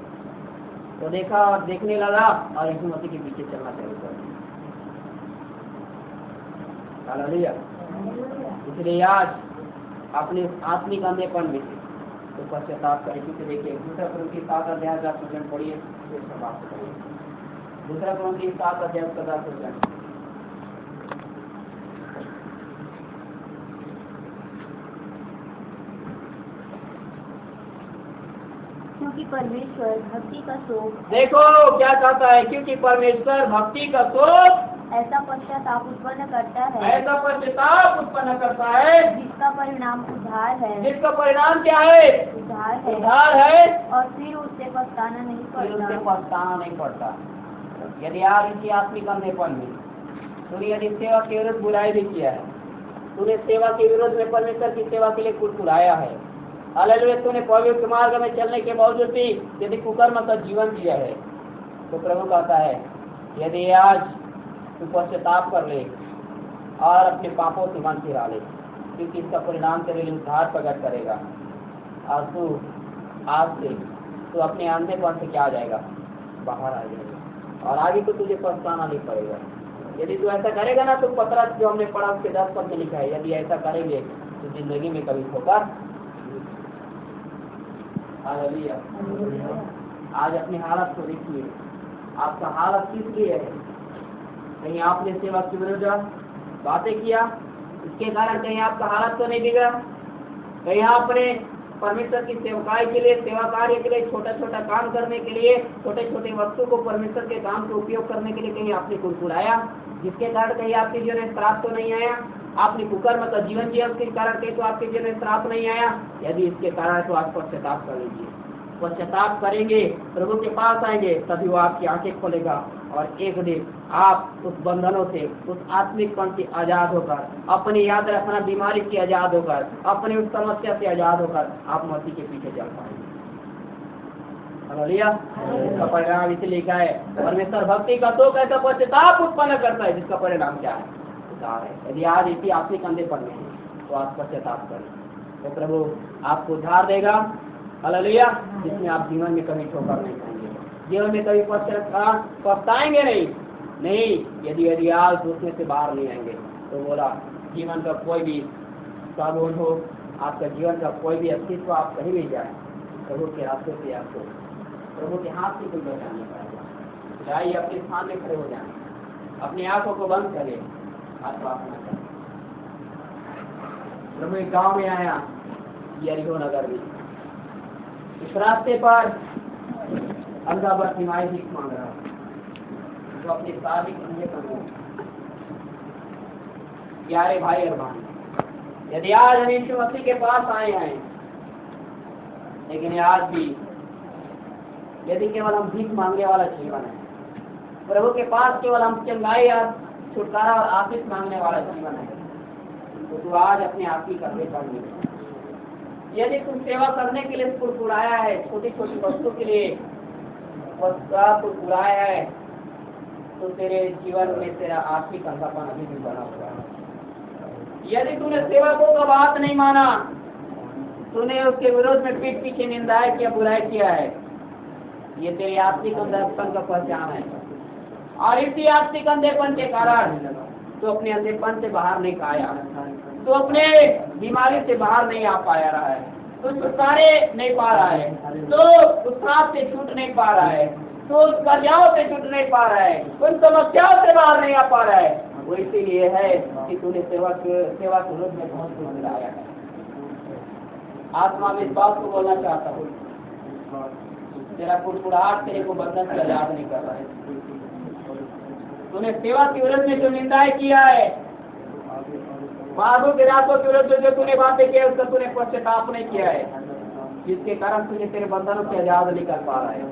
तो देखा और देखने लगा और यीशु मसीह के पीछे चलना शुरू कर दिया। हालेलुया। इसलिए आज अपने आत्मिक अंधेपन में तो पश्चाताप करें। क्योंकि देखिए 2 कुरिन्थियों 7 अध्याय 10 वचन पढ़िए, फिर समाप्त करिए। 2 कुरिन्थियों 7 अध्याय 10 वचन। क्योंकि परमेश्वर भक्ति का शोक, देखो क्या कहता है, क्योंकि परमेश्वर भक्ति का शोक ऐसा पश्चाताप उत्पन्न करता है, ऐसा पश्चाताप उत्पन्न करता है जिसका परिणाम उद्धार है, जिसका परिणाम क्या है, उद्धार है, और फिर उससे पछताना नहीं फिर उससे पड़ता। पछताना नहीं पड़ता। यदि आप इसी आत्मिक अंधेपन में तूने यदि सेवा के विरुद्ध बुराई भी किया है, तूने सेवा के विरोध में परमेश्वर की सेवा के लिए कुड़कुड़ाया है, हालेलुया, तूने पवित्र मार्ग में चलने के बावजूद भी यदि कुकर्म का जीवन जिया है, तो प्रभु कहता है यदि आज तू पश्चाताप कर ले और अपने पापों से मन फिरा ले, क्योंकि इसका परिणाम तेरे लिए उद्धार प्रकट करेगा। और तू आज से तू अपने अंधेपन से क्या आ जाएगा, बाहर आ जाएगा, और आगे तो तुझे पछताना नहीं पड़ेगा। यदि तू ऐसा करेगा ना, तो पतरस जो हमने पढ़ा उसके 10 पद में लिखा है, यदि ऐसा करेंगे तो जिंदगी में कभी ठोकर। हालेलुया। आज अपनी हालत को देखिए, आपका हालत किस लिए है? कहीं आपने सेवा के विरुद्ध बातें किया, इसके कारण कहीं आपका हालत तो नहीं बिगड़ा? कहीं आपने परमेश्वर की सेवकाई के लिए, सेवा कार्य के लिए, छोटा छोटा काम करने के लिए, छोटे छोटे वस्तु को परमेश्वर के काम का उपयोग करने के लिए कहीं आपने कुड़कुड़ाया, जिसके कारण कहीं आपके जीवन में श्राप तो नहीं आया? आपने कुकर्म का जीवन जिया, उसके कारण कहीं तो आपके जीवन में श्राप नहीं आया? यदि इसके कारण तो आप पश्चाताप कर लीजिए। पश्चाताप करेंगे, प्रभु के पास आएंगे, तभी वो आपकी आंखें खोलेगा और एक दिन आप उस बंधनों से, उस आत्मिकपन से आजाद होकर, अपनी याद रखना बीमारी से आजाद होकर, अपनी उस समस्या से आजाद होकर आप मसीह के पीछे चल पाएंगे। हालेलुया। इसका परिणाम इसे लिखा है, परमेश्वर भक्ति का शोक ऐसा पश्चाताप उत्पन्न करता है, जिसका परिणाम क्या है, उद्धार है। यदि आज इसी आत्मिक अंधेपन में है तो आप पश्चाताप करें, तो प्रभु आपको उद्धार देगा। हालेलुया। जिसमें आप जीवन में कभी ठोकर नहीं खाएंगे, जीवन में कभी पछताएंगे नहीं। यदि आज उसमें से बाहर नहीं आएंगे तो बोला जीवन का कोई भी साधन हो, आपका जीवन का कोई भी अस्तित्व आप कहीं भी जाए, प्रभु के हाथों से आपको, प्रभु के हाथ से कोई बचा नहीं पाएगा। जाइए अपने स्थान में खड़े हो जाए, अपनी आंखों को बंद करें, आप प्रार्थना करें। प्रभु एक गाँव में आया, यरीहो नगर में, इस रास्ते पर अंधा बर्तिमाई भीख मांग रहा, तो अपनी शादी करने पर प्यारे भाई और बहन, यदि आज हम यीशु मसीह के पास आए हैं, लेकिन आज भी यदि केवल हम भीख मांगने वाला जीवन है, प्रभु के पास केवल हम चंगाई और छुटकारा और आशीष मांगने वाला जीवन है, तो तू आज अपने आप ही करने पड़ेंगे। यदि तुम सेवा करने के लिए कुड़कुड़ाया है, छोटी छोटी वस्तु के लिए कुड़कुड़ाया है, तो तेरे जीवन में तेरा आत्मिक अंधापन अभी भी बना हुआ है। यदि तूने सेवकों का बात नहीं माना, तूने उसके विरोध में पीठ पीछे निंदाएं किया, बुराई किया है, ये तेरे आत्मिक अंधेपन का पहचान है। और इसी आत्मिक अंधेपन के कारण तो अपने अंधेपन से बाहर नहीं आया, तो अपने बीमारी से बाहर नहीं आ पाया रहा है, तो छुटकारे नहीं पा रहा है, तो उस श्राप से छूट नहीं पा रहा है, तो उस कर्जाओं से छूट नहीं पा रहा है, उन समस्याओं से बाहर नहीं आ पा रहा है। वो इसीलिए है कि तूने सेवा के विरोध में बहुत कुछ मिलाया है। आत्मा में इस बात को बोलना चाहता हूँ, तेरा कुड़कुड़ाहट तेरे को बंधन से आजाद नहीं कर रहा है। तूने सेवा के विरोध में जो निंदाएं किया है, बाबू के रातों के विरुद्ध जो तूने बातें की, उसका तूने पश्चाताप नहीं किया है, जिसके कारण तुझे तेरे बंधनों से आजाद नहीं कर पा रहा है।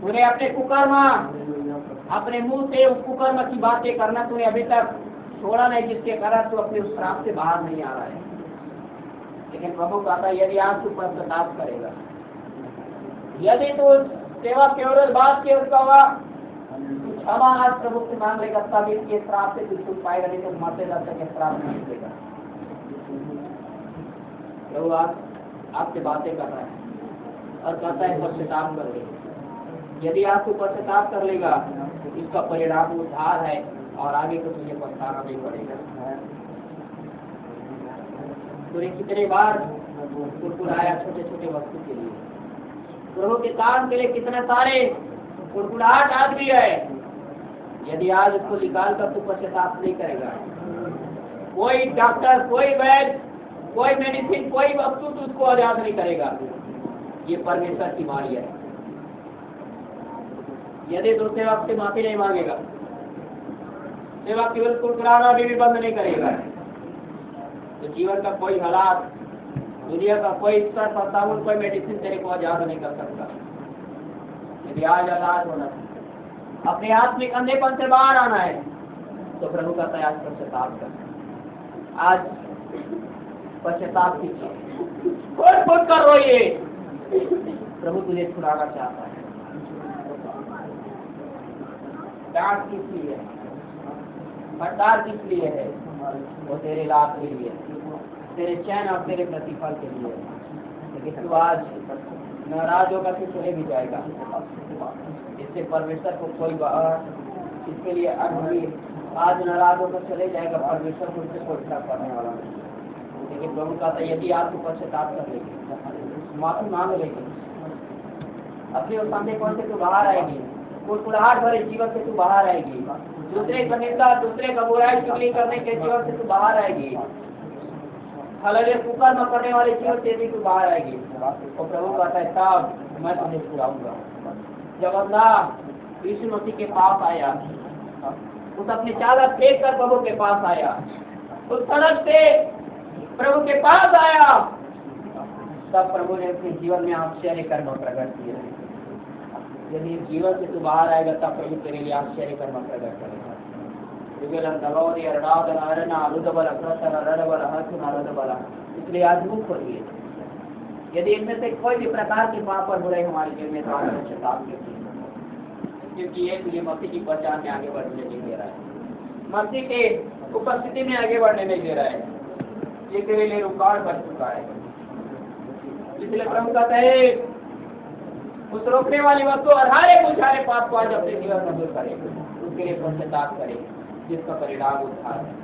तूने अपने कुकर्म, अपने मुंह से उस कुकर्म की बातें करना तूने अभी तक छोड़ा नहीं, जिसके कारण तू अपने उस श्राप से बाहर नहीं आ रहा है। लेकिन प्रभु कहता है यदि आज तू पश्चाताप करेगा, यदि तू सेवा के विरुद्ध बात की, उसका हुआ क्षमा आज प्रभु से मांग लेगा, तब इसके श्राप से तू छूट पाएगा, नहीं तो मरते दर्शक के श्राप नहीं मिलेगा। प्रभु आपसे बातें कर रहा है और कहता है पश्चाताप कर ले। यदि आपको पश्चाताप कर लेगा तो इसका परिणाम उद्धार है और आगे को तुझे पछताना नहीं पड़ेगा। तूने कितने बार कुड़कुड़ाया छोटे छोटे वस्तु के लिए, प्रभु के काम के लिए कितने सारे कुड़कुड़ाहट आदमी है। यदि आज उसको निकाल कर तू पश्चाताप नहीं करेगा, कोई डॉक्टर, कोई वैद्य, कोई मेडिसिन, कोई वस्तु तो उसको आजाद नहीं करेगा। ये परमेश्वर की वाणी है। यदि तू सेवा से माफी नहीं मांगेगा, सेवा केवल कुड़कुड़ाना भी बंद नहीं करेगा, तो जीवन का कोई हालात, दुनिया का कोई स्तर, संसाधन, कोई मेडिसिन तेरे को आजाद नहीं कर सकता। यदि आज आजाद होना, अपने आत्मिक अंधेपन से बाहर आना है, तो प्रभु का तैयार पश्चाताप कर। आज पश्चाताप कीजिए, खुद कर रोइए। प्रभु तुझे छुड़ाना चाहता है। डांट किस लिए है, फटकार किस लिए है? वो तेरे लाभ के लिए, तेरे चैन और तेरे प्रतिफल के लिए। लेकिन तू आज नाराज होगा तो चले भी जाएगा। इससे परमेश्वर को कोई इसके लिए अनुभवी आज नाराज होकर चले जाएगा, परमेश्वर को इससे कोई फर्क करने वाला नहीं। लेकिन प्रभु कहता है यदि आप पश्चाताप कर लेंगे, माफी मांग लेंगे, अपने उस अंधेपन से तू बाहर आएगी, कुड़कुड़ाहट भरे जीवन से तू बाहर आएगी, दूसरे का निंदा, दूसरे का बुराई चुगली करने के जीवन से तू बाहर आएगी, हालांकि कुकर्म करने वाले जीवन से भी तू बाहर आएगी। और प्रभु कहता है तब मैं तुम्हें छुड़ाऊंगा। जब बंदा यीशु मसीह के पास आया, उस अपनी चादर फेंक कर प्रभु के पास आया, उस सड़क से प्रभु के पास आया, तब प्रभु ने अपने जीवन में आश्चर्य कर्म प्रकट किए। यदि जीवन से तू बाहर आएगा तब प्रभु तेरे लिए आश्चर्य कर्म प्रकट करेगा। इसलिए आज मुक्त होइए। यदि इनमें से कोई भी प्रकार के पाप और बुराई हमारे जीवन में पश्चाताप कीजिए, क्योंकि ये मसीह की पहचान में आगे बढ़ने नहीं दे रहा है, मसीह के उपस्थिति में आगे बढ़ने नहीं दे रहा है। ये तेरे लिए रुकावट बन चुका है। इसलिए प्रभु कहता है उस रोकने वाली वस्तु और हर एक उछाले पाप को आज अपने जीवन में दूर करे, उसके लिए पश्चाताप करे, जिसका परिणाम उद्धार है।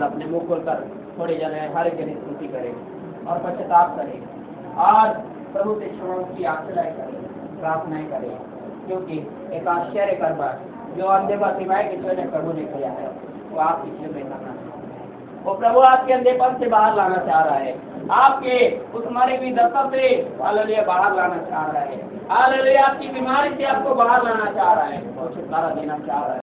अपने मुख खोलकर थोड़े जने हर एक जने स्तुति करे और पश्चाताप करे और प्रभु से क्षमा की आश्रय करे, प्रार्थनाएं करे, क्योंकि एक आश्चर्य कर्म जो अंधेपन सिवाय के जो प्रभु ने किया है वो आपके जीवन में करना है। वो प्रभु आपके अंधेपन से बाहर लाना चाह रहा है, आपके उस मरी हुई दशा से हालेलुया बाहर लाना चाह रहा है, हालेलुया आपकी बीमारी से आपको बाहर लाना चाह रहा है, छुटकारा देना चाह रहा है।